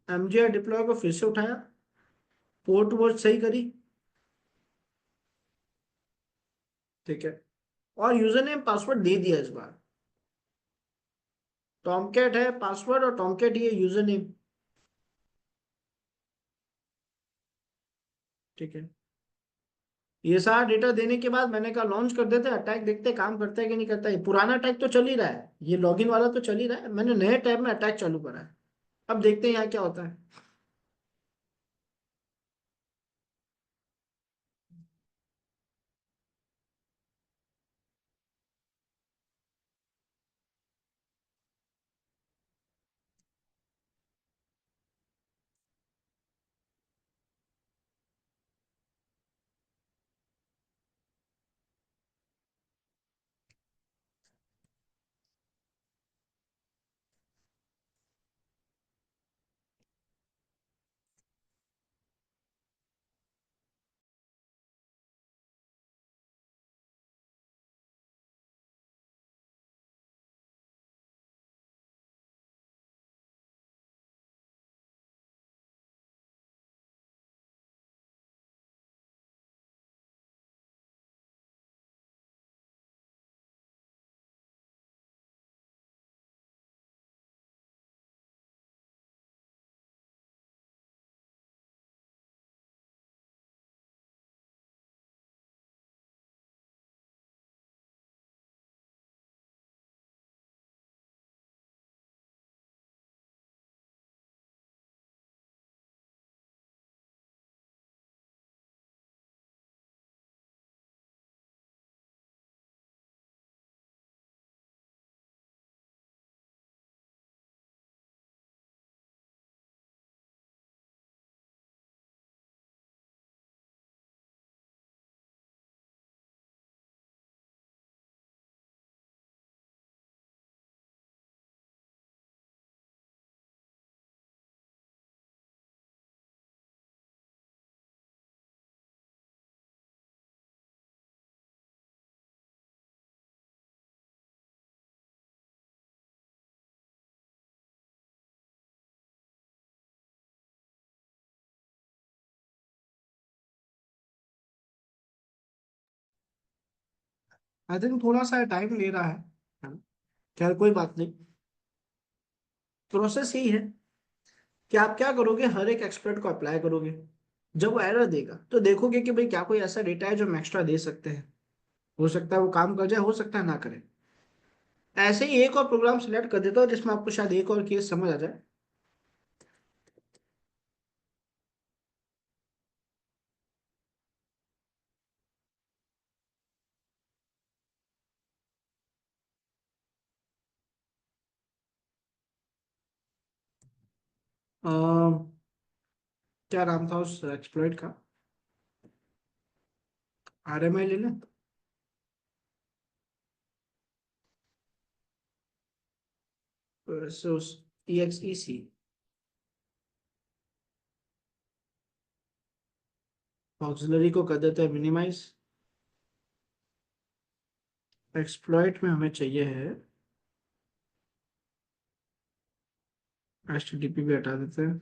एमजीआर डिप्लॉय को फिर से उठाया, पोर्ट वोर्ट सही करी, ठीक है। और यूजर नेम पासवर्ड दे दिया इस बार। टॉमकैट है पासवर्ड और टॉमकैट ही है यूजर नेम, ठीक है। ये सारा डेटा देने के बाद मैंने कहा लॉन्च कर देते हैं, अटैक देखते हैं काम करता है कि नहीं करता है। पुराना अटैक तो चल ही रहा है, ये लॉगिन वाला तो चल ही रहा है, मैंने नए टैब में अटैक चालू करा है। अब देखते हैं यहाँ क्या होता है। आई थिंक थोड़ा सा टाइम ले रहा है ना? खैर कोई बात नहीं। प्रोसेस यही है कि आप क्या करोगे, हर एक एक्सपर्ट को अप्लाई करोगे। जब वो एरर देगा तो देखोगे कि भाई क्या कोई ऐसा डेटा है जो हम एक्स्ट्रा दे सकते हैं। हो सकता है वो काम कर जाए, हो सकता है ना करे। ऐसे ही एक और प्रोग्राम सिलेक्ट कर देता हूँ जिसमें आपको शायद एक और केस समझ आ जाए। अ, क्या नाम था उस एक्सप्लॉइट का? RMI ले लें? उस EXEC ऑक्सिलरी को कर देते हैं मिनिमाइज। एक्सप्लॉइट में हमें चाहिए है, HTTP भी हटा देते हैं।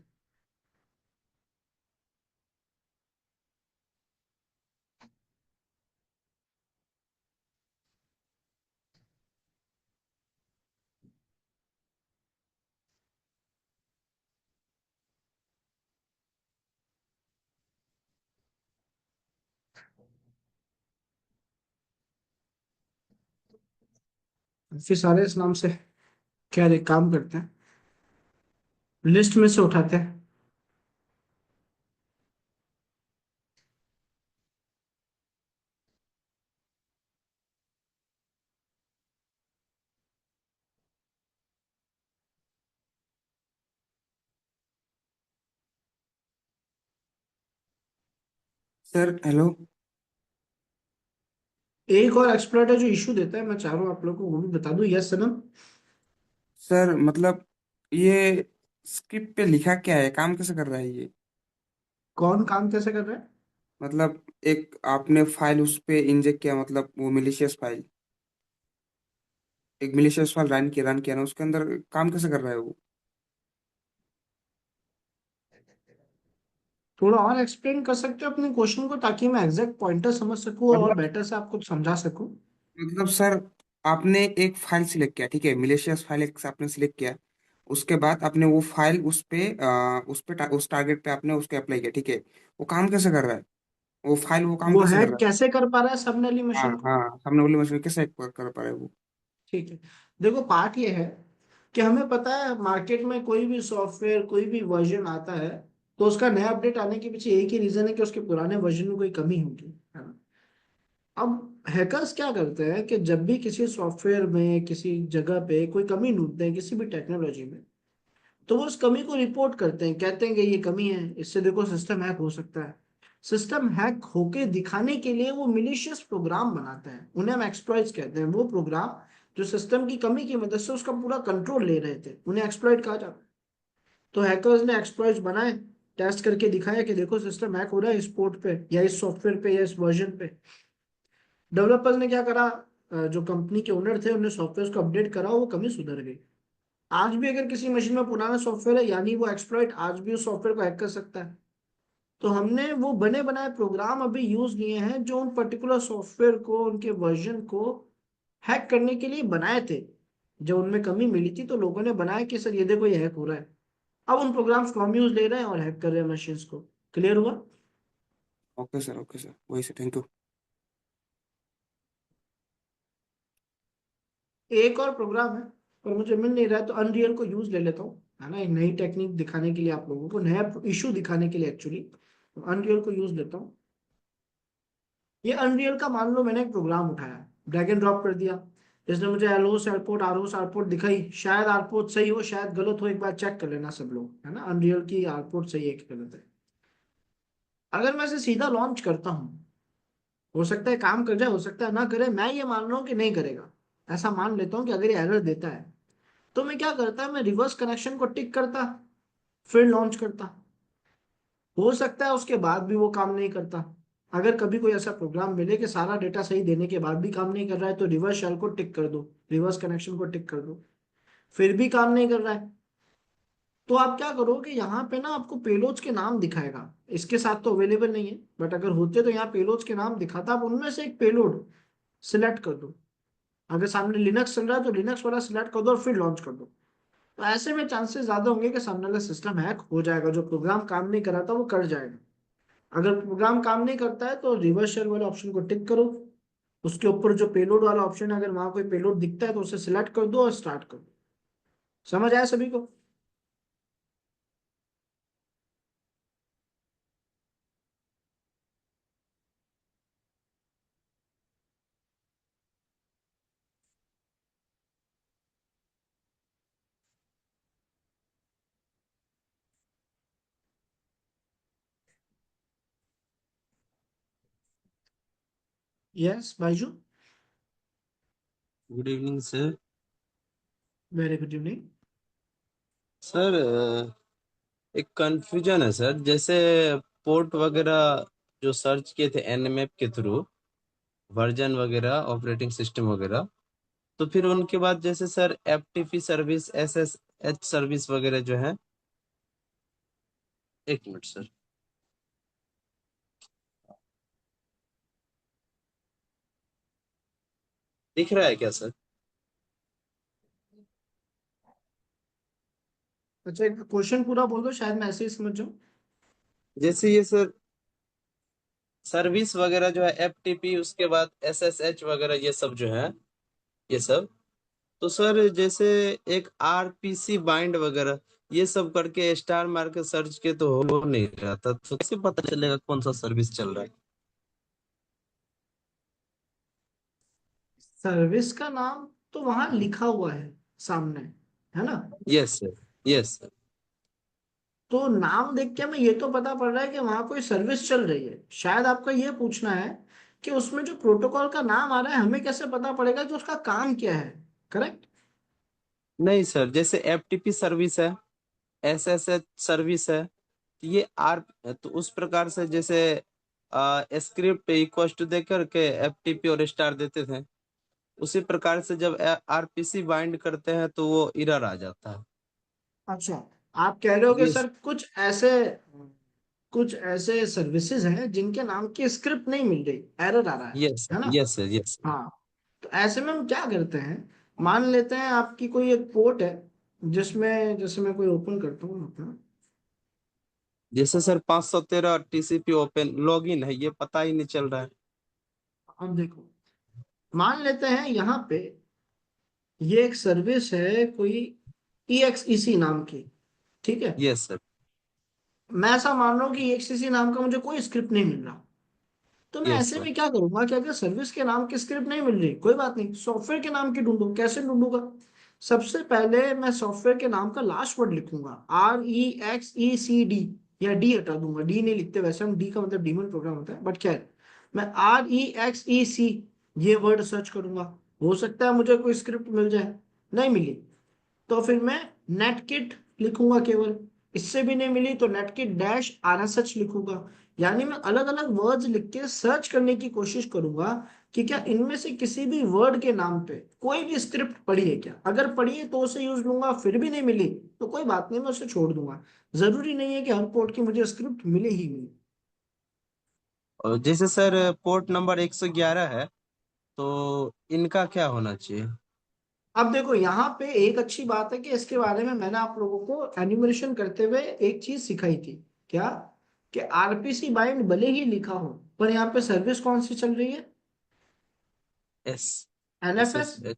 फिर सारे इस नाम से क्या एक काम करते हैं, लिस्ट में से उठाते हैं। Sir hello. एक और एक्सप्लॉइट है जो इशू देता है, मैं चाह रहा हूँ आप लोगों को वो भी बता दूं। यस सनम? सर मतलब ये स्क्रिप्ट पे लिखा क्या है, काम कैसे कर रहा है ये? कौन काम कैसे कर रहा है? मतलब एक आपने फाइल उस पे इंजेक्ट किया, मतलब वो मिलिशियस फाइल, एक मिलिशियस फाइल रन किया ना, उसके अंदर काम कैसे कर रहा है वो? थोड़ा और एक्सप्लेन कर सकते हो अपने क्वेश्चन को, ताकि मैं एग्जैक्ट पॉइंटर समझ सकूं और मतलब बेटर से आपको समझा सकूं। मतलब सर, आपने एक फाइल सिलेक्ट किया, ठीक है, मिलिशियस फाइल एक आपने सिलेक्ट किया। उसके बाद आपने वो फाइल उस टारगेट पे आपने उसके अप्लाई किया, ठीक है। वो काम कैसे कर रहा है? वो फाइल वो काम वो कैसे कर हैक रहा कैसे कर पा रहा है सबनेली है? हाँ मशीन को? हाँ, सामने वाली मशीन कैसे कर पा रहा है वो? ठीक है। देखो पार्ट ये है कि हमें पता है मार्केट में कोई भी सॉफ्टवेयर, कोई भी वर्जन आता है, तो उसका नया अपडेट आने के पीछे एक ही रीजन है कि उसके पुराने वर्जन में कोई कमी होगी, है ना? अब हैकर्स क्या करते हैं कि जब भी किसी सॉफ्टवेयर में, किसी जगह पे कोई कमी ढूंढते हैं किसी भी टेक्नोलॉजी में, तो वो उस कमी को रिपोर्ट करते हैं, कहते हैं कि ये कमी है, इससे देखो सिस्टम हैक हो सकता है। सिस्टम हैक होके दिखाने के लिए वो मिलिशियस प्रोग्राम बनाते हैं, उन्हें हम एक्सप्लॉइट्स कहते हैं। वो प्रोग्राम जो सिस्टम की कमी की मदद से उसका पूरा कंट्रोल ले रहे थे, उन्हें एक्सप्लॉइट कहा जाता है। तो हैकर्स ने एक्सप्लॉइट्स बनाए, टेस्ट करके दिखाया कि देखो सिस्टम हैक हो रहा है इस पोर्ट पे या इस सॉफ्टवेयर पे या इस वर्जन पे। डेवलपर्स ने क्या करा, जो कंपनी के ओनर थे उन्हें सॉफ्टवेयर को अपडेट करा, वो कमी सुधर गई। आज भी अगर किसी मशीन में पुराना सॉफ्टवेयर है, यानी वो एक्सप्लॉइट आज भी उस सॉफ्टवेयर को हैक कर सकता है। तो हमने वो बने बनाए प्रोग्राम अभी यूज लिए हैं जो उन पर्टिकुलर सॉफ्टवेयर को, उनके वर्जन को हैक करने के लिए बनाए थे। जब उनमें कमी मिली थी तो लोगों ने बनाया कि सर ये देखो ये हैक हो रहा है। अब उन प्रोग्राम्स को हम यूज ले रहे हैं और हैक कर रहे हैं मशीन्स को। क्लियर हुआ? ओके सर, वही से, थैंक यू। एक और प्रोग्राम है पर मुझे मिल नहीं रहा है, तो अनरियल को यूज ले लेता हूँ, है ना? एक नई टेक्निक दिखाने के लिए, आप लोगों को नया इशू दिखाने के लिए एक्चुअली अनरियल को यूज लेता हूँ। ये अनरियल का मान लो मैंने एक प्रोग्राम उठाया, ड्रैग एंड ड्रॉप कर दिया, इसने मुझे एलओस एयरपोर्ट आरओस एयरपोर्ट दिखाई। शायद एयरपोर्ट सही हो, शायद गलत हो, एक बार चेक कर लेना सब लोग, है ना? अनरियल की एयरपोर्ट सही है कि गलत है। अगर मैं इसे सीधा लॉन्च करता हूँ, हो सकता है काम कर जाए, हो सकता है ना करे, मैं ये मान रहा हूँ कि नहीं करेगा। ऐसा मान लेता हूँ कि अगर ये एरर देता है, तो मैं क्या करता, मैं रिवर्स कनेक्शन को टिक करता, फिर लॉन्च करता। हो सकता है उसके बाद भी वो काम नहीं करता। अगर कभी कोई ऐसा प्रोग्राम मिले कि सारा डेटा सही देने के बाद भी काम नहीं कर रहा है, तो रिवर्स शेल को टिक कर दो, रिवर्स कनेक्शन को टिक कर दो, फिर भी काम नहीं कर रहा है, तो आप क्या करोगे, यहाँ पे ना आपको पेलोड्स के नाम दिखाएगा। इसके साथ तो अवेलेबल नहीं है, बट अगर होते तो यहाँ पेलोड्स के नाम दिखाता। आप उनमें से एक पेलोड सिलेक्ट कर दो। अगर सामने लिनक्स चल रहा है तो लिनक्स वाला सिलेक्ट कर दो और फिर लॉन्च कर दो। तो ऐसे में चांसेस ज्यादा होंगे कि सामने वाला सिस्टम हैक हो जाएगा, जो प्रोग्राम काम नहीं कर रहा था वो कर जाएगा। अगर प्रोग्राम काम नहीं करता है तो रिवर्स शेल वाले ऑप्शन को टिक करो, उसके ऊपर जो पेलोड वाला ऑप्शन है, अगर वहां कोई पेलोड दिखता है तो उसे सिलेक्ट कर दो और स्टार्ट कर दो। समझ आया सभी को? Yes Byju. Good evening sir. Very good evening. Sir एक कंफ्यूजन है सर, जैसे पोर्ट वगैरह जो सर्च किए थे एनएमएफ के थ्रू, वर्जन वगैरह ऑपरेटिंग सिस्टम वगैरह, तो फिर उनके बाद जैसे sir FTP service, SSH service वगैरह जो है। एक मिनट सर। दिख रहा है क्या सर? अच्छा, एक क्वेश्चन पूरा बोल दो, शायद मैं ऐसे ही समझ जाऊँ। जैसे ये सर सर्विस वगैरह जो है एफटीपी, उसके बाद एसएसएच वगैरह ये सब जो है, ये सब, तो सर जैसे एक आरपीसी बाइंड वगैरह ये सब करके स्टार मार के सर्च के तो हो नहीं रहा था, तो कैसे पता चलेगा कौन सा सर्विस चल रहा है? सर्विस का नाम तो वहां लिखा हुआ है सामने, है ना? Yes sir. Yes sir. तो नाम देख के हमें ये तो पता पड़ रहा है कि वहां कोई सर्विस चल रही है। शायद आपका ये पूछना है कि उसमें जो प्रोटोकॉल का नाम आ रहा है हमें कैसे पता पड़ेगा कि उसका काम क्या है। करेक्ट? नहीं सर, जैसे एफटीपी सर्विस है, एसएसएच सर्विस है, तो ये आर, तो उस प्रकार से जैसे स्क्रिप्ट इक्वल टू दे करके एफटीपी और स्टार देते थे, उसी प्रकार से जब आरपीसी बाइंड करते हैं तो वो एरर आ जाता है। अच्छा, आप कह रहे हो कि ये सर कुछ ऐसे सर्विसेज हैं जिनके नाम की स्क्रिप्ट नहीं मिल रही, एरर आ रहा यस है ना? Yes sir. Yes sir. हाँ। तो ऐसे में हम क्या करते हैं, मान लेते हैं आपकी कोई एक पोर्ट है जिसमें, जैसे मैं कोई ओपन करता हूँ अपना। जैसे सर 513 टीसीपी ओपन लॉगिन है, ये पता ही नहीं चल रहा है। अब देखो, मान लेते हैं यहाँ पे ये एक सर्विस है कोई EXEC नाम की, ठीक है? Yes sir. मैं ऐसा मान रहा हूँ कि EXEC नाम का मुझे कोई स्क्रिप्ट नहीं मिल रहा। तो मैं यस ऐसे सर। में क्या करूंगा कि अगर सर्विस के नाम की स्क्रिप्ट नहीं मिल रही, कोई बात नहीं, सॉफ्टवेयर के नाम की ढूंढूं। कैसे ढूंढूंगा? सबसे पहले मैं सॉफ्टवेयर के नाम का लास्ट वर्ड लिखूंगा, REXECD, या डी हटा दूंगा। डी नहीं लिखते वैसे हम, डी का मतलब डीमन प्रोग्राम होता है, बट खैर मैं REXEC ये वर्ड सर्च करूंगा। हो सकता है मुझे कोई स्क्रिप्ट मिल जाए। नहीं मिली तो फिर मैं नेटकिट लिखूंगा केवल। इससे भी नहीं मिली तो नेटकिट डैश RSH लिखूंगा। यानी मैं अलग अलग वर्ड्स लिख के सर्च करने की कोशिश करूंगा कि क्या इनमें से किसी भी वर्ड के नाम पे कोई भी स्क्रिप्ट पड़ी है क्या। अगर पड़ी है तो उसे यूज लूंगा, फिर भी नहीं मिली तो कोई बात नहीं, मैं उसे छोड़ दूंगा। जरूरी नहीं है कि हर पोर्ट की मुझे स्क्रिप्ट मिले ही मिले। और जैसे सर पोर्ट नंबर 111 है, तो इनका क्या होना चाहिए? अब देखो, यहाँ पे एक अच्छी बात है कि इसके बारे में मैंने आप लोगों को एनिमेशन करते हुए एक चीज सिखाई थी। क्या? कि RPC बाइंड भले ही लिखा हो, पर यहाँ पे सर्विस कौन सी चल रही है? S S S NFS,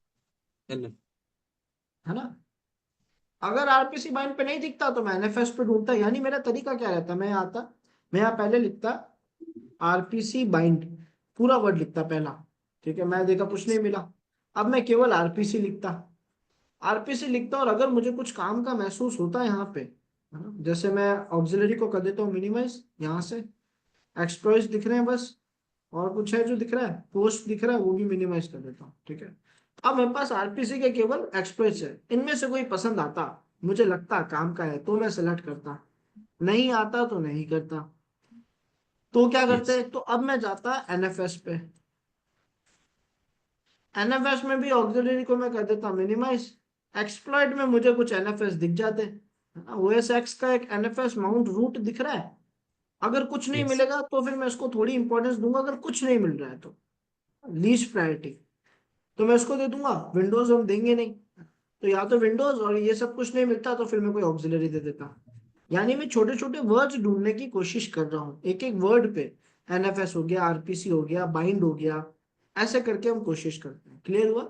N. है ना? अगर RPC बाइंड पे नहीं दिखता तो मैं NFS पे ढूंढता। यानी मेरा तरीका क्या रहता, मैं यहाँ पहले लिखता RPC बाइंड, पूरा वर्ड लिखता पहला। ठीक है, मैं देखा कुछ नहीं मिला, अब मैं केवल RPC लिखता। और अगर मुझे कुछ काम का महसूस होता है यहाँ पे, है ना, जैसे मैं ऑक्सिलरी को कर देता हूँ मिनिमाइज, यहाँ से एक्सप्लॉइट्स दिख रहे हैं बस, और कुछ है जो दिख रहा है, पोस्ट दिख रहा है, वो भी मिनिमाइज कर देता हूँ। ठीक है, अब मेरे पास RPC के केवल एक्सप्लॉइट्स है। इनमें से कोई पसंद आता, मुझे लगता काम का है, तो मैं सेलेक्ट करता। नहीं आता तो नहीं करता। तो क्या यस। करते, तो अब मैं जाता NFS पे। NFS में भी ऑक्सिलरी को मैं कर देता मिनिमाइज। एक्सप्लॉइट में मुझे कुछ NFS दिख जाते, है ना? OS X का एक NFS माउंट रूट दिख रहा है। अगर कुछ नहीं यस। मिलेगा तो फिर मैं इसको थोड़ी इंपॉर्टेंस दूंगा, अगर कुछ नहीं मिल रहा है तो। लीस्ट प्रायोरिटी, तो मैं उसको दे दूंगा। विंडोज हम देंगे नहीं, तो या तो विंडोज और ये सब कुछ नहीं मिलता तो फिर मैं कोई ऑक्सिलरी दे देता। यानी मैं छोटे छोटे वर्ड्स ढूंढने की कोशिश कर रहा हूँ, एक एक वर्ड पे। एनएफएस हो गया, आरपीसी हो गया, बाइंड हो गया, ऐसे करके हम कोशिश करते हैं। क्लियर हुआ?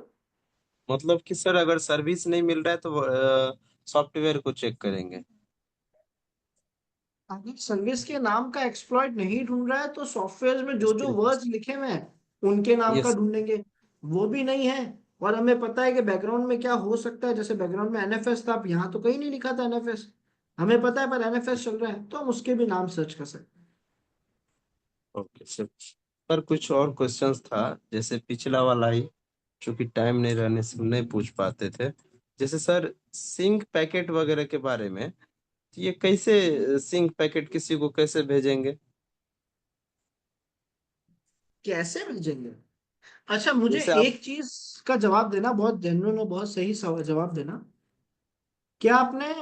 मतलब कि सर अगर सर्विस नहीं मिल रहा है तो सॉफ्टवेयर को चेक करेंगे। अगर सर्विस के नाम का एक्सप्लॉइट नहीं ढूंढ रहा है तो सॉफ्टवेयर में जो जो Experience। वर्ड्स लिखे हुए हैं उनके नाम का यस। ढूंढेंगे। वो भी नहीं है, और हमें पता है कि बैकग्राउंड में क्या हो सकता है, जैसे बैकग्राउंड में एनएफएस था, अब यहाँ तो कहीं नहीं लिखा था एनएफएस, हमें पता है पर एनएफएस चल रहा है, तो हम उसके भी नाम सर्च कर सकते हैं। ओके सर कुछ और क्वेश्चंस था, जैसे पिछला वाला ही, क्योंकि टाइम नहीं रहने से नहीं पूछ पाते थे। जैसे सर सिंक पैकेट वगैरह के बारे में, तो ये कैसे सिंक पैकेट किसी को कैसे भेजेंगे? कैसे भेजेंगे? अच्छा, मुझे जैसे आप। एक चीज का जवाब देना, बहुत जेन्युइन और बहुत सही जवाब देना। क्या आपने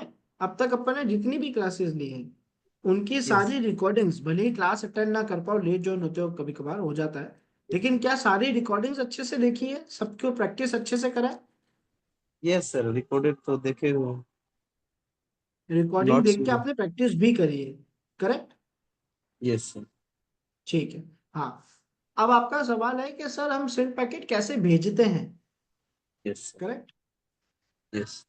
अब तक अपन ने जितनी भी क्लासेस ली हैं उनकी यस। सारी रिकॉर्डिंग्स, भले ही क्लास अटेंड ना कर पाओ, लेट ज्वाइन होते हो, कभी कभार हो जाता है, लेकिन क्या सारी रिकॉर्डिंग्स अच्छे से देखी है, सबको प्रैक्टिस अच्छे से करा है? यस सर, रिकॉर्डेड तो देखे हुए हैं। रिकॉर्डिंग नोट्स देख के में। आपने प्रैक्टिस भी करी है, करेक्ट? Yes sir. ठीक है। हाँ, अब आपका सवाल है कि सर हम सिंक पैकेट कैसे भेजते हैं, yes sir. Correct? Yes.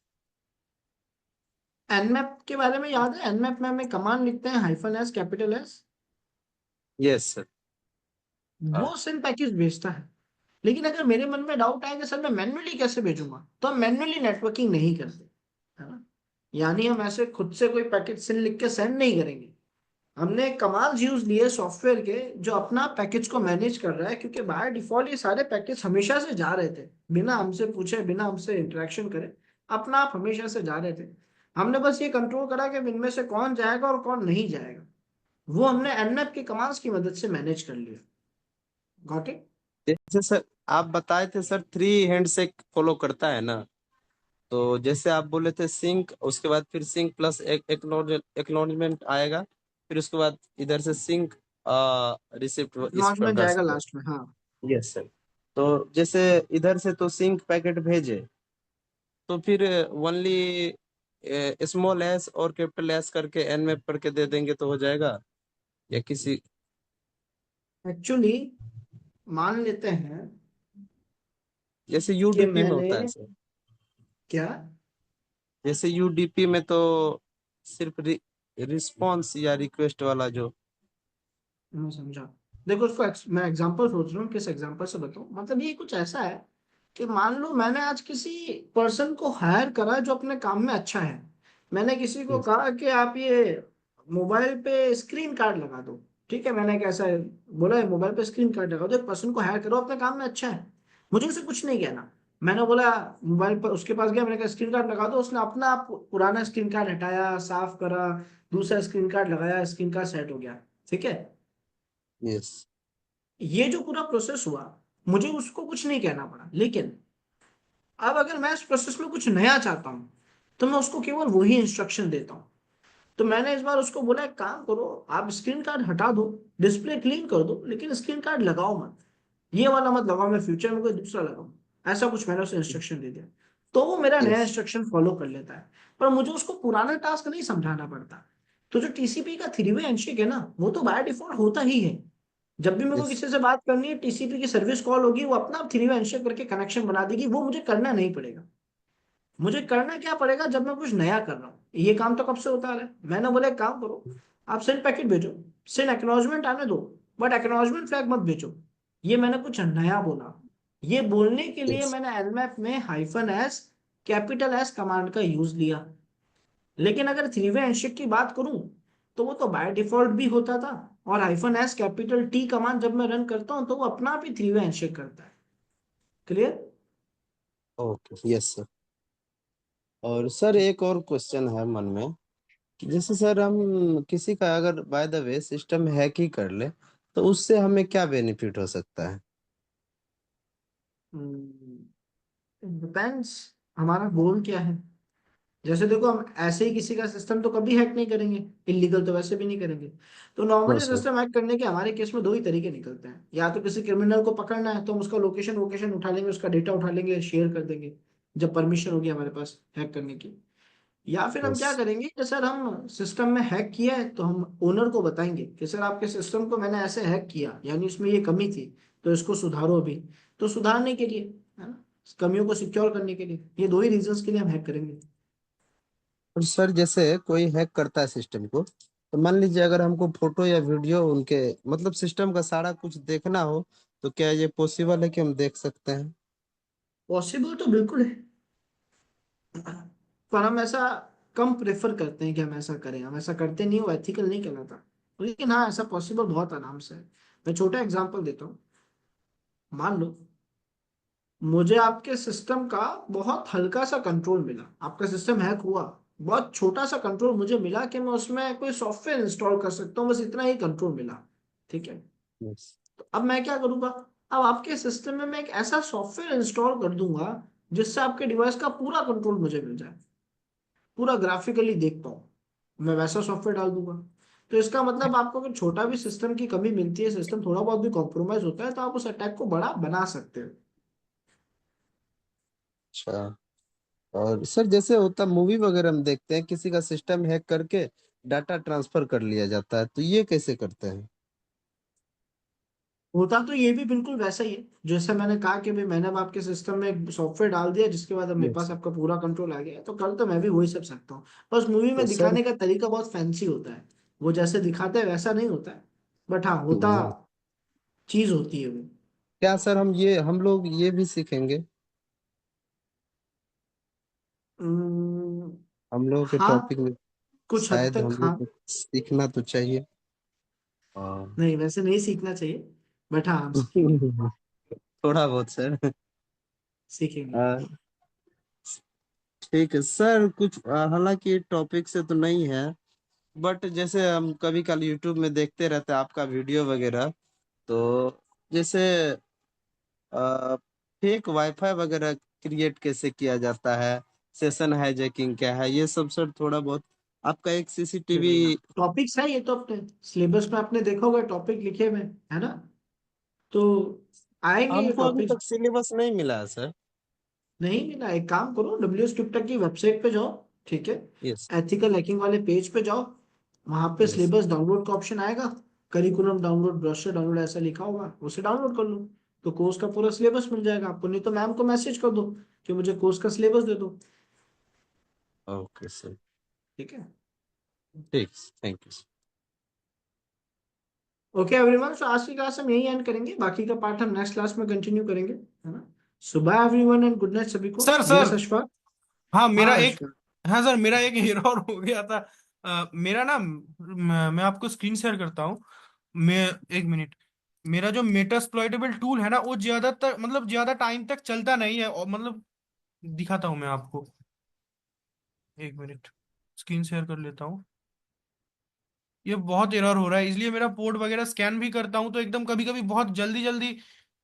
Nmap के बारे में याद है? एनमैप में हमें कमांड लिखते हैं -s, capital S, yes sir. हाँ। वो सिंक पैकेज भेजता है। लेकिन अगर मेरे मन में डाउट आए कि सर मैं मैन्युअली कैसे भेजूंगा, तो हम मैन्युअली नेटवर्किंग नहीं करते, है ना? यानी हम ऐसे खुद से कोई पैकेट सिन लिख के सेंड नहीं करेंगे। हमने कमांड्स यूज लिए सॉफ्टवेयर के जो अपना पैकेज को मैनेज कर रहा है, क्योंकि बाय डिफॉल्ट ये सारे पैकेज हमेशा से जा रहे थे, बिना हमसे पूछे, बिना हमसे इंटरेक्शन करे, अपना आप हमेशा से जा रहे थे। हमने बस ये कंट्रोल करा कि इनमें से कौन जाएगा और कौन नहीं जाएगा, वो हमने एनएप के कमांड्स की मदद से मैनेज कर लिया। Got it? जैसे सर आप बताए थे सर, थ्री हैंड से फॉलो करता है ना, तो जैसे आप बोले थे सिंक, उसके बाद फिर सिंक प्लस एक एक्नॉलेजमेंट आएगा, फिर उसके बाद इधर से सिंक रिसिप्ट, इस एक्नॉलेजमेंट प्रकार जाएगा से। लास्ट में, हाँ। Yes sir. तो जैसे इधर से तो सिंक पैकेट भेजे, तो फिर ओनली स्मॉल एस और कैपिटल एस करके एन में पढ़ के दे देंगे तो हो जाएगा, या किसी। एक्चुअली मान लेते हैं जैसे कि यूडीपी में मैंने होता है सर। क्या, जैसे यूडीपी में तो सिर्फ रिस्पॉन्स या रिक्वेस्ट वाला जो। मैं समझा। देखो उसको मैं एग्जांपल सोच रहा हूँ, किस एग्जांपल से बताऊं। मतलब ये कुछ ऐसा है कि मान लो मैंने आज किसी पर्सन को हायर करा जो अपने काम में अच्छा है। मैंने किसी को यस। कहा कि आप ये मोबाइल पे स्क्रीन कार्ड लगा दो। ठीक है, मैंने कैसा है, बोला है मोबाइल पे स्क्रीन कार्ड लगा दो, एक पर्सन को हायर करो, अपने काम में अच्छा है, मुझे उसे कुछ नहीं कहना। मैंने बोला, मोबाइल पर उसके पास गया, मैंने कहा स्क्रीन कार्ड लगा दो, उसने अपना आप पुराना स्क्रीन कार्ड हटाया, साफ करा, दूसरा स्क्रीन कार्ड लगाया, स्क्रीन कार्ड सेट हो गया। ठीक है, यस। ये जो पूरा प्रोसेस हुआ, मुझे उसको कुछ नहीं कहना पड़ा। लेकिन अब अगर मैं इस प्रोसेस में कुछ नया चाहता हूं तो मैं उसको केवल वही इंस्ट्रक्शन देता हूं। तो मैंने इस बार उसको बोला, एक काम करो, आप स्क्रीन कार्ड हटा दो, डिस्प्ले क्लीन कर दो, लेकिन स्क्रीन कार्ड लगाओ मत, ये वाला मत लगाओ, मैं फ्यूचर में कोई दूसरा लगाऊं। ऐसा कुछ मैंने उसे इंस्ट्रक्शन दे दिया, तो वो मेरा नया यस। इंस्ट्रक्शन फॉलो कर लेता है। पर मुझे उसको पुराना टास्क नहीं समझाना पड़ता। तो जो टीसीपी का थ्री वे हैंडशेक है ना, वो तो बाय डिफॉल्ट होता ही है। जब भी मेरे को यस। किसी से बात करनी है, टीसीपी की सर्विस कॉल होगी, वो अपना थ्री वे हैंडशेक करके कनेक्शन बना देगी, वो मुझे करना नहीं पड़ेगा। मुझे करना क्या पड़ेगा, जब मैं कुछ नया कर रहा हूँ, ये काम तो कब से होता आ रहा है। मैंने बोला एक काम करो, आप सेंड पैकेट भेजो, सेंड एक्नॉलेजमेंट आने दो, बट एक्नॉलेजमेंट फ्लैग मत भेजो। ये मैंने कुछ नया बोला। ये बोलने के लिए यस। मैंने एनमैप में -s, कैपिटल एस कमांड का यूज लिया। लेकिन अगर थ्री वे हैंडशेक की बात करूं तो वो तो बाय डिफॉल्ट भी होता था, और -s कैपिटल टी कमांड जब मैं रन करता हूं तो वो अपना आप ही थ्री वे हैंडशेक करता है। क्लियर? ओके। Yes sir. और सर एक और क्वेश्चन है मन में, कि जैसे सर हम किसी का अगर by the way system hack ही कर ले, तो उससे हमें क्या बेनिफिट हो सकता है? डिपेंड्स, हमारा गोल क्या है। जैसे देखो, हम ऐसे ही किसी का सिस्टम तो कभी हैक नहीं करेंगे, इलीगल तो वैसे भी नहीं करेंगे। तो नॉर्मली बस सर। सिस्टम हैक करने के हमारे केस में दो ही तरीके निकलते हैं। या तो किसी क्रिमिनल को पकड़ना है तो हम उसका लोकेशन वोकेशन उठा लेंगे, उसका डेटा उठा लेंगे, शेयर कर देंगे जब परमिशन होगी हमारे पास हैक करने की। या फिर हम क्या बस। करेंगे कि सर हम सिस्टम में हैक किया है तो हम ओनर को बताएंगे कि सर आपके सिस्टम को मैंने ऐसे हैक किया, यानी इसमें ये कमी थी, तो इसको सुधारो अभी। तो सुधारने के लिए, है ना, कमियों को सिक्योर करने के लिए, ये दो ही रीजंस के लिए हम हैक करेंगे। और सर जैसे कोई हैक करता है सिस्टम को, तो मान लीजिए अगर हमको फोटो या वीडियो उनके मतलब सिस्टम का सारा कुछ देखना हो, तो क्या ये पॉसिबल है कि हम देख सकते हैं? पॉसिबल तो बिल्कुल है, पर हम ऐसा कम प्रेफर करते हैं कि हम ऐसा करें। हम ऐसा करते नहीं, वो एथिकल नहीं कहलाता। लेकिन हाँ, ऐसा पॉसिबल बहुत आराम से है। मैं छोटा एग्जांपल देता हूँ। मान लो मुझे आपके सिस्टम का बहुत हल्का सा कंट्रोल मिला, आपका सिस्टम हैक हुआ, बहुत छोटा सा कंट्रोल मुझे मिला कि मैं उसमें कोई सॉफ्टवेयर इंस्टॉल कर सकता हूँ, बस इतना ही कंट्रोल मिला। ठीक है। Yes. तो अब मैं क्या करूंगा, अब आपके सिस्टम में मैं एक ऐसा सॉफ्टवेयर इंस्टॉल कर दूंगा जिससे आपके डिवाइस का पूरा कंट्रोल मुझे मिल जाए, पूरा ग्राफिकली देख पाऊँ, मैं वैसा सॉफ्टवेयर डाल दूंगा। तो इसका मतलब आपको अगर छोटा भी सिस्टम की कमी मिलती है, सिस्टम थोड़ा बहुत भी कॉम्प्रोमाइज होता है, तो आप उस अटैक को बड़ा बना सकते हो। अच्छा। और सर जैसे होता मूवी वगैरह हम देखते हैं, किसी का सिस्टम हैक करके डाटा ट्रांसफर कर लिया जाता है, तो ये कैसे करते हैं? होता तो ये भी बिल्कुल वैसा ही है, जैसे मैंने कहा कि भाई मैंने अब आपके सिस्टम में एक सॉफ्टवेयर डाल दिया जिसके बाद अब मेरे यस। पास आपका पूरा कंट्रोल आ गया है, तो कल तो मैं भी वही सब सकता हूँ। बस मूवी तो में सर दिखाने का तरीका बहुत फैंसी होता है, वो जैसे दिखाते हैं वैसा नहीं होता है। बट हाँ, होता हम्म, चीज होती है वो। क्या सर हम लोग ये भी सीखेंगे? हम्म, हम लोगों के हाँ, टॉपिक में कुछ हद शायद तक हम लोग हाँ। को सीखना तो चाहिए। हाँ। नहीं, वैसे नहीं सीखना चाहिए, बट हाँ हम सीखेंगे, थोड़ा बहुत सर। सीखेंगे। आ, ठीक है सर, कुछ हालांकि टॉपिक से तो नहीं है, बट जैसे हम कभी कल यूट्यूब में देखते रहते हैं आपका वीडियो वगैरह, तो जैसे फेक वाईफाई वगैरह क्रिएट कैसे किया जाता है, सेशन हाईजैकिंग क्या है, ये सब सर थोड़ा बहुत आपका एक सीसीटीवी। चलिए, टॉपिक्स है ये तो, अपने सिलेबस में आपने देखा होगा टॉपिक लिखे हुए हैं, है ना। तो आएंगे ये हमको अभी टॉपिक्स। तक सिलेबस नहीं मिला है सर। नहीं मिला, एक काम करो, डब्ल्यू स्क्रिप्टर की वेबसाइट पे जाओ। ठीक है। यस। एथिकल हैकिंग वाले पेज पे जाओ, वहां पे यस। सिलेबस डाउनलोड का ऑप्शन आएगा। करिकुलम डाउनलोड, ब्रोशर डाउनलोड ऐसा लिखा होगा, उसे डाउनलोड कर लो। तो कोर्स का पूरा सिलेबस मिल जाएगा आपको, नहीं तो मैम को मैसेज कर दो कि मुझे कोर्स का सिलेबस दे दो। Okay sir. ठीक है। ठीक। Thank you. ओके एवरीवन, सो आज की क्लास हम यही एंड करेंगे, बाकी का पार्ट हम नेक्स्ट क्लास में कंटिन्यू करेंगे, है ना। So bye everyone and good night सभी को। Sir sir yes Ashfaq. हाँ मेरा हाँ एक अशफाक। हाँ सर मेरा एक एरर हो गया था। मेरा ना मैं आपको स्क्रीन शेयर करता हूँ। मैं एक मिनट। मेरा जो मेटास्प्लॉइटेबल टूल है ना वो ज्यादातर मतलब ज्यादा टाइम तक चलता नहीं है और मतलब दिखाता हूँ मैं आपको। एक मिनट। स्क्रीन शेयर कर लेता हूँ। ये बहुत एरर हो रहा है इसलिए मेरा पोर्ट वगैरह स्कैन भी करता हूँ तो एकदम कभी कभी बहुत जल्दी जल्दी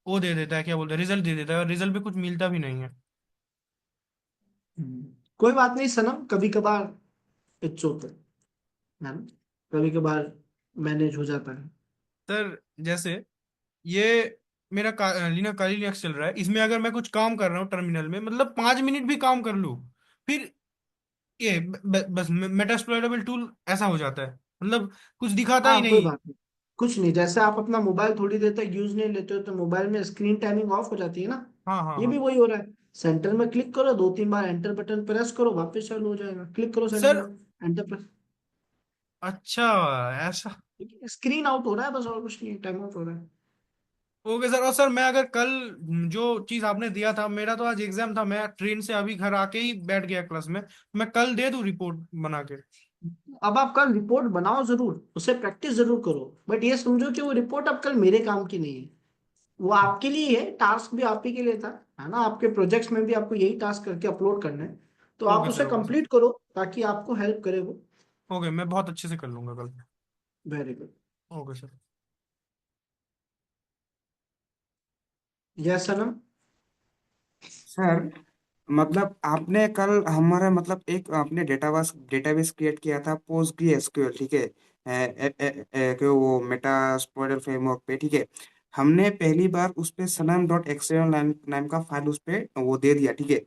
वो दे देता है, क्या बोलते हैं, रिजल्ट दे देता है और रिजल्ट पे कुछ मिलता भी नहीं है। कोई बात नहीं सनम, कभी कभार इट्स ओके, है ना, कभी कभार मैनेज हो जाता है। सर जैसे ये मेरा लीना काली लिनक्स चल रहा है, इसमें अगर मैं कुछ काम कर रहा हूँ टर्मिनल में मतलब 5 मिनट भी काम कर लूँ फिर ये बस मेटास्प्लॉइटेबल टूल ऐसा हो जाता है, मतलब कुछ दिखाता ही हाँ कोई नहीं। बात नहीं, कुछ नहीं, जैसे आप अपना मोबाइल थोड़ी देर तक यूज नहीं लेते हो तो मोबाइल में स्क्रीन टाइमिंग ऑफ हो जाती है ना। हाँ हाँ ये भी हाँ। वही हो रहा है। सेंटर में क्लिक करो, दो तीन बार एंटर बटन प्रेस करो, वापस चालू हो जाएगा, क्लिक करो सेंटर सर में, एंटर प्रेस। अच्छा ऐसा। स्क्रीन आउट हो रहा है बस, और कुछ नहीं, टाइम आउट हो रहा है। ओके सर, और सर मैं अगर कल जो चीज आपने दिया था, मेरा तो आज एग्जाम था, मैं ट्रेन से अभी घर आके ही बैठ गया क्लास में, मैं कल दे दूं रिपोर्ट बना के? अब आप कल रिपोर्ट बनाओ जरूर, उसे प्रैक्टिस जरूर करो, बट ये समझो कि वो रिपोर्ट अब कल मेरे काम की नहीं है, वो आपके लिए है, टास्क भी आप ही के लिए था, है ना। आपके प्रोजेक्ट्स में भी आपको यही टास्क करके अपलोड करना है, तो आप ओके सर, उसे ओके सर। कंप्लीट करो ताकि आपको हेल्प करे वो। ओके, मैं बहुत अच्छे से कर लूंगा कल। Very good. Okay sir. Yes Sanam. Sir मतलब आपने कल हमारा मतलब एक आपने डेटाबेस क्रिएट किया था पोस्ट एसक्यूएल, ठीक है, कि वो मेटास्प्लोइटल फ्रेमवर्क पे, ठीक है। हमने पहली बार उस पे सनम डॉट एक्सएमएल नाम का फाइल उस पे वो दे दिया, ठीक है।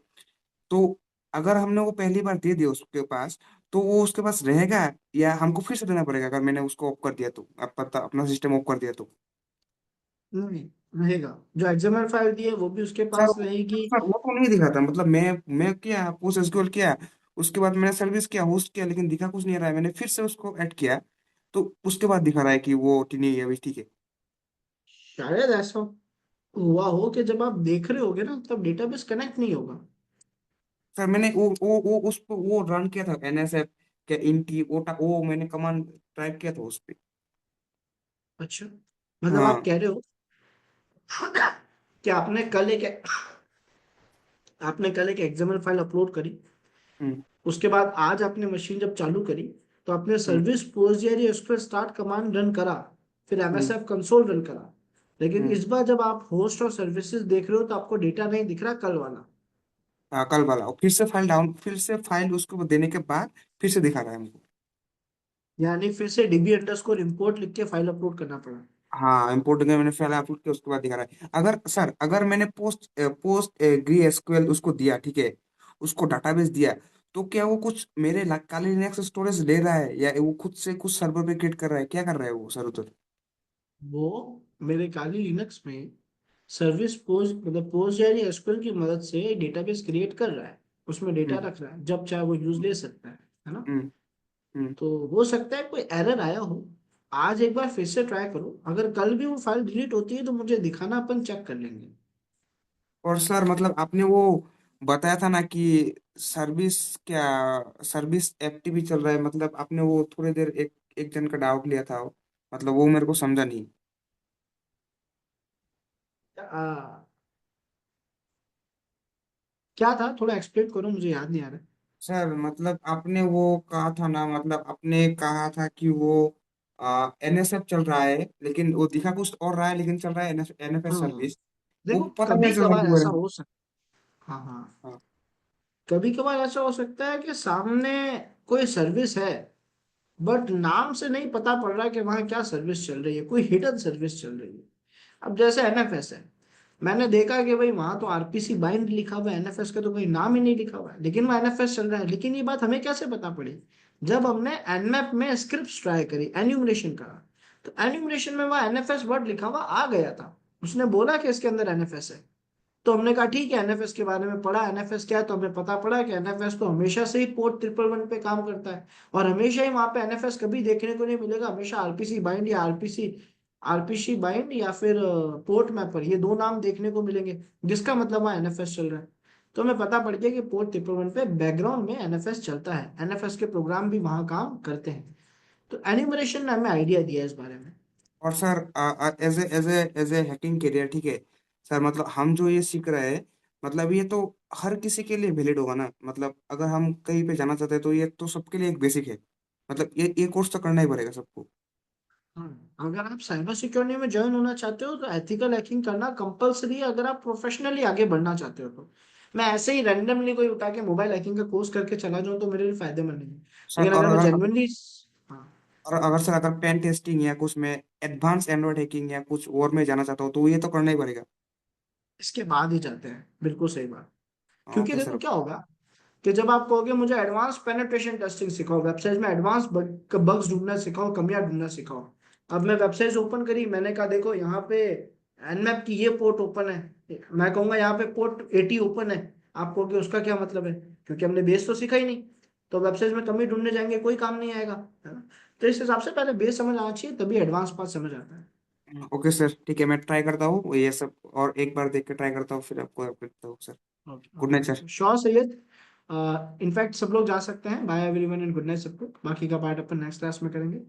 तो अगर हमने वो पहली बार दे दिया उसके पास, तो वो उसके पास रहेगा या हमको फिर से देना पड़ेगा अगर मैंने उसको ऑफ कर दिया तो, आप पता अपना सिस्टम ऑफ कर दिया तो? नहीं, रहेगा। जो एक्सएमएल फाइल दी है वो भी उसके सर पास रहेगी। सर वो तो नहीं दिखा था, मतलब मैं किया पोस्ट एसक्यूएल किया, उसके बाद मैंने सर्विस किया, होस्ट किया, लेकिन दिखा कुछ नहीं रहा है। मैंने फिर से उसको ऐड किया, तो उसके बाद दिखा रहा है कि वो टिनी है अभी, ठीक है। शायद ऐसा हुआ हो कि जब आप देख रहे होगे ना तब डेटाबेस कनेक्ट नहीं होगा। सर मैंने वो उस पर वो रन किया था एनएसएफ के इनकी वो मैंने कमांड टाइप किया था उस पे। अच्छा, मतलब आप हाँ। कह रहे हो कि आपने कल एक एक्सएमएल फाइल अपलोड करी, हम्म। उसके बाद आज आपने मशीन जब चालू करी तो आपने हम्म। सर्विस पोस्ट उसको स्टार्ट कमांड रन करा, फिर हम्म। एमएसएफ कंसोल रन करा, लेकिन हम्म। इस बार जब आप होस्ट और सर्विसेज देख रहे हो तो आपको डेटा नहीं दिख रहा कल वाला। हाँ, कल वाला, और फिर से फाइल उसको देने के बाद फिर से दिखा रहा है हमको। यानी फिर से DB_import इंपोर्ट लिख के फाइल अपलोड करना पड़ा। हाँ, इम्पोर्ट करके मैंने फाइल अपलोड किया, उसके बाद दिखा रहा है। अगर मैंने पोस्ट ग्री एसक्यूएल उसको दिया, ठीक है, उसको डाटाबेस दिया, तो क्या वो कुछ मेरे काली लिनक्स स्टोरेज ले रहा है या वो खुद से कुछ सर्वर पे क्रिएट कर रहा है, क्या कर रहा है वो सर उधर? वो मेरे काली लिनक्स में सर्विस पोस्ट मतलब PostgreSQL की मदद से डेटाबेस क्रिएट कर रहा है, उसमें डेटा हम्म। रख रहा है, जब चाहे वो यूज ले सकता है ना। हम्म। हम्म। तो हो सकता है कोई एरर आया हो। आज एक बार फिर से ट्राई करो, अगर कल भी वो फाइल डिलीट होती है तो मुझे दिखाना, अपन चेक कर लेंगे। और सर मतलब आपने वो बताया था ना कि सर्विस क्या सर्विस एफटीपी चल रहा है, मतलब आपने वो थोड़ी देर एक एक जन का डाउट लिया था, मतलब वो मेरे को समझा नहीं। आ, क्या था, थोड़ा एक्सप्लेन करो, मुझे याद नहीं आ रहा। सर मतलब आपने वो कहा था ना, मतलब आपने कहा था कि वो एनएसएफ चल रहा है, लेकिन वो दिखा कुछ और रहा है, लेकिन चल रहा है एनएफएस हाँ, सर्विस। वो देखो पता कभी कैसे चल रहा है कभार कि वो ऐसा हो सकता। हाँ हाँ, हाँ। कभी कभार ऐसा हो सकता है कि सामने कोई सर्विस है बट नाम से नहीं पता पड़ रहा कि वहाँ क्या सर्विस चल रही है, कोई हिडन सर्विस चल रही है। अब जैसे एनएफएस है, मैंने देखा कि भाई वहां तो आरपीसी बाइंड लिखा हुआ है, एनएफएस का तो कोई नाम ही नहीं लिखा हुआ है, लेकिन वो एनएफएस चल रहा है। लेकिन ये बात हमें कैसे पता पड़ी? जब हमने एनमैप में स्क्रिप्ट ट्राई करी, एन्यूमरेशन करा, तो एन्यूमरेशन में वह एनएफएस वर्ड लिखा हुआ आ गया था। उसने बोला कि इसके अंदर एनएफएस है। तो हमने कहा ठीक है, एनएफएस के बारे में पढ़ा, एनएफएस क्या है, तो हमें पता पड़ा कि एनएफएस तो हमेशा से ही पोर्ट 111 पे काम करता है, और हमेशा ही वहां पे एनएफएस कभी देखने को नहीं मिलेगा, हमेशा आरपीसी बाइंड या आरपीसी बाइंड या फिर पोर्ट मैपर, ये दो नाम देखने को मिलेंगे, जिसका मतलब वहाँ एनएफएस चल रहा है। तो हमें पता पड़ गया कि पोर्ट 111 पे बैकग्राउंड में एनएफएस चलता है, एनएफएस के प्रोग्राम भी वहां काम करते हैं। तो एन्यूमरेशन ने हमें आइडिया दिया इस बारे में। और sir as a hacking career, ठीक है सर, मतलब हम जो ये सीख रहे हैं, मतलब ये तो हर किसी के लिए वैलिड होगा ना, मतलब अगर हम कहीं पे जाना चाहते हैं तो ये तो सबके लिए एक बेसिक है, मतलब ये कोर्स तो करना ही पड़ेगा सबको। हाँ, अगर आप साइबर सिक्योरिटी में ज्वाइन होना चाहते हो तो एथिकल हैकिंग करना कंपलसरी है, अगर आप प्रोफेशनली आगे बढ़ना चाहते हो तो। मैं ऐसे ही रैंडमली कोई उठा के मोबाइल हैकिंग का कोर्स करके चला जाऊं तो मेरे लिए फायदेमंद नहीं है। सर लेकिन और अगर मैं अगर जेन्युइनली, हाँ, अगर सर अगर पेन टेस्टिंग या कुछ में एडवांस एंड्रॉइड हैकिंग या कुछ और में जाना चाहता हूँ तो ये तो करना ही पड़ेगा। इसके बाद ही जाते हैं, बिल्कुल सही बात। क्योंकि ओके सर। देखो क्या होगा कि जब आप कहोगे मुझे एडवांस पेनिट्रेशन टेस्टिंग सिखाओ, वेबसाइट में एडवांस बग्स ढूंढना सिखाओ, कमियां ढूंढना सिखाओ। अब मैं वेबसाइट ओपन करी, मैंने कहा देखो यहाँ पे एनमैप की ये पोर्ट ओपन है, मैं कहूंगा यहाँ पे पोर्ट 80 ओपन है, आप कहोगे उसका क्या मतलब है, क्योंकि हमने बेस तो सीखा ही नहीं। तो वेबसाइट में कमी ढूंढने जाएंगे, कोई काम नहीं आएगा, है ना। तो इस हिसाब से पहले बेस समझ आना चाहिए, तभी एडवांस पार्ट समझ आता है। ओके सर, ठीक है, मैं ट्राई करता हूँ ये सब, और एक बार देख के ट्राई करता हूँ, फिर आपको अपडेट करता हूँ sir. Okay good night okay sir. Okay, sure Syed. In fact सब लोग जा सकते हैं, bye everyone and good night सबको, बाकी का पार्ट अपन नेक्स्ट क्लास में करेंगे।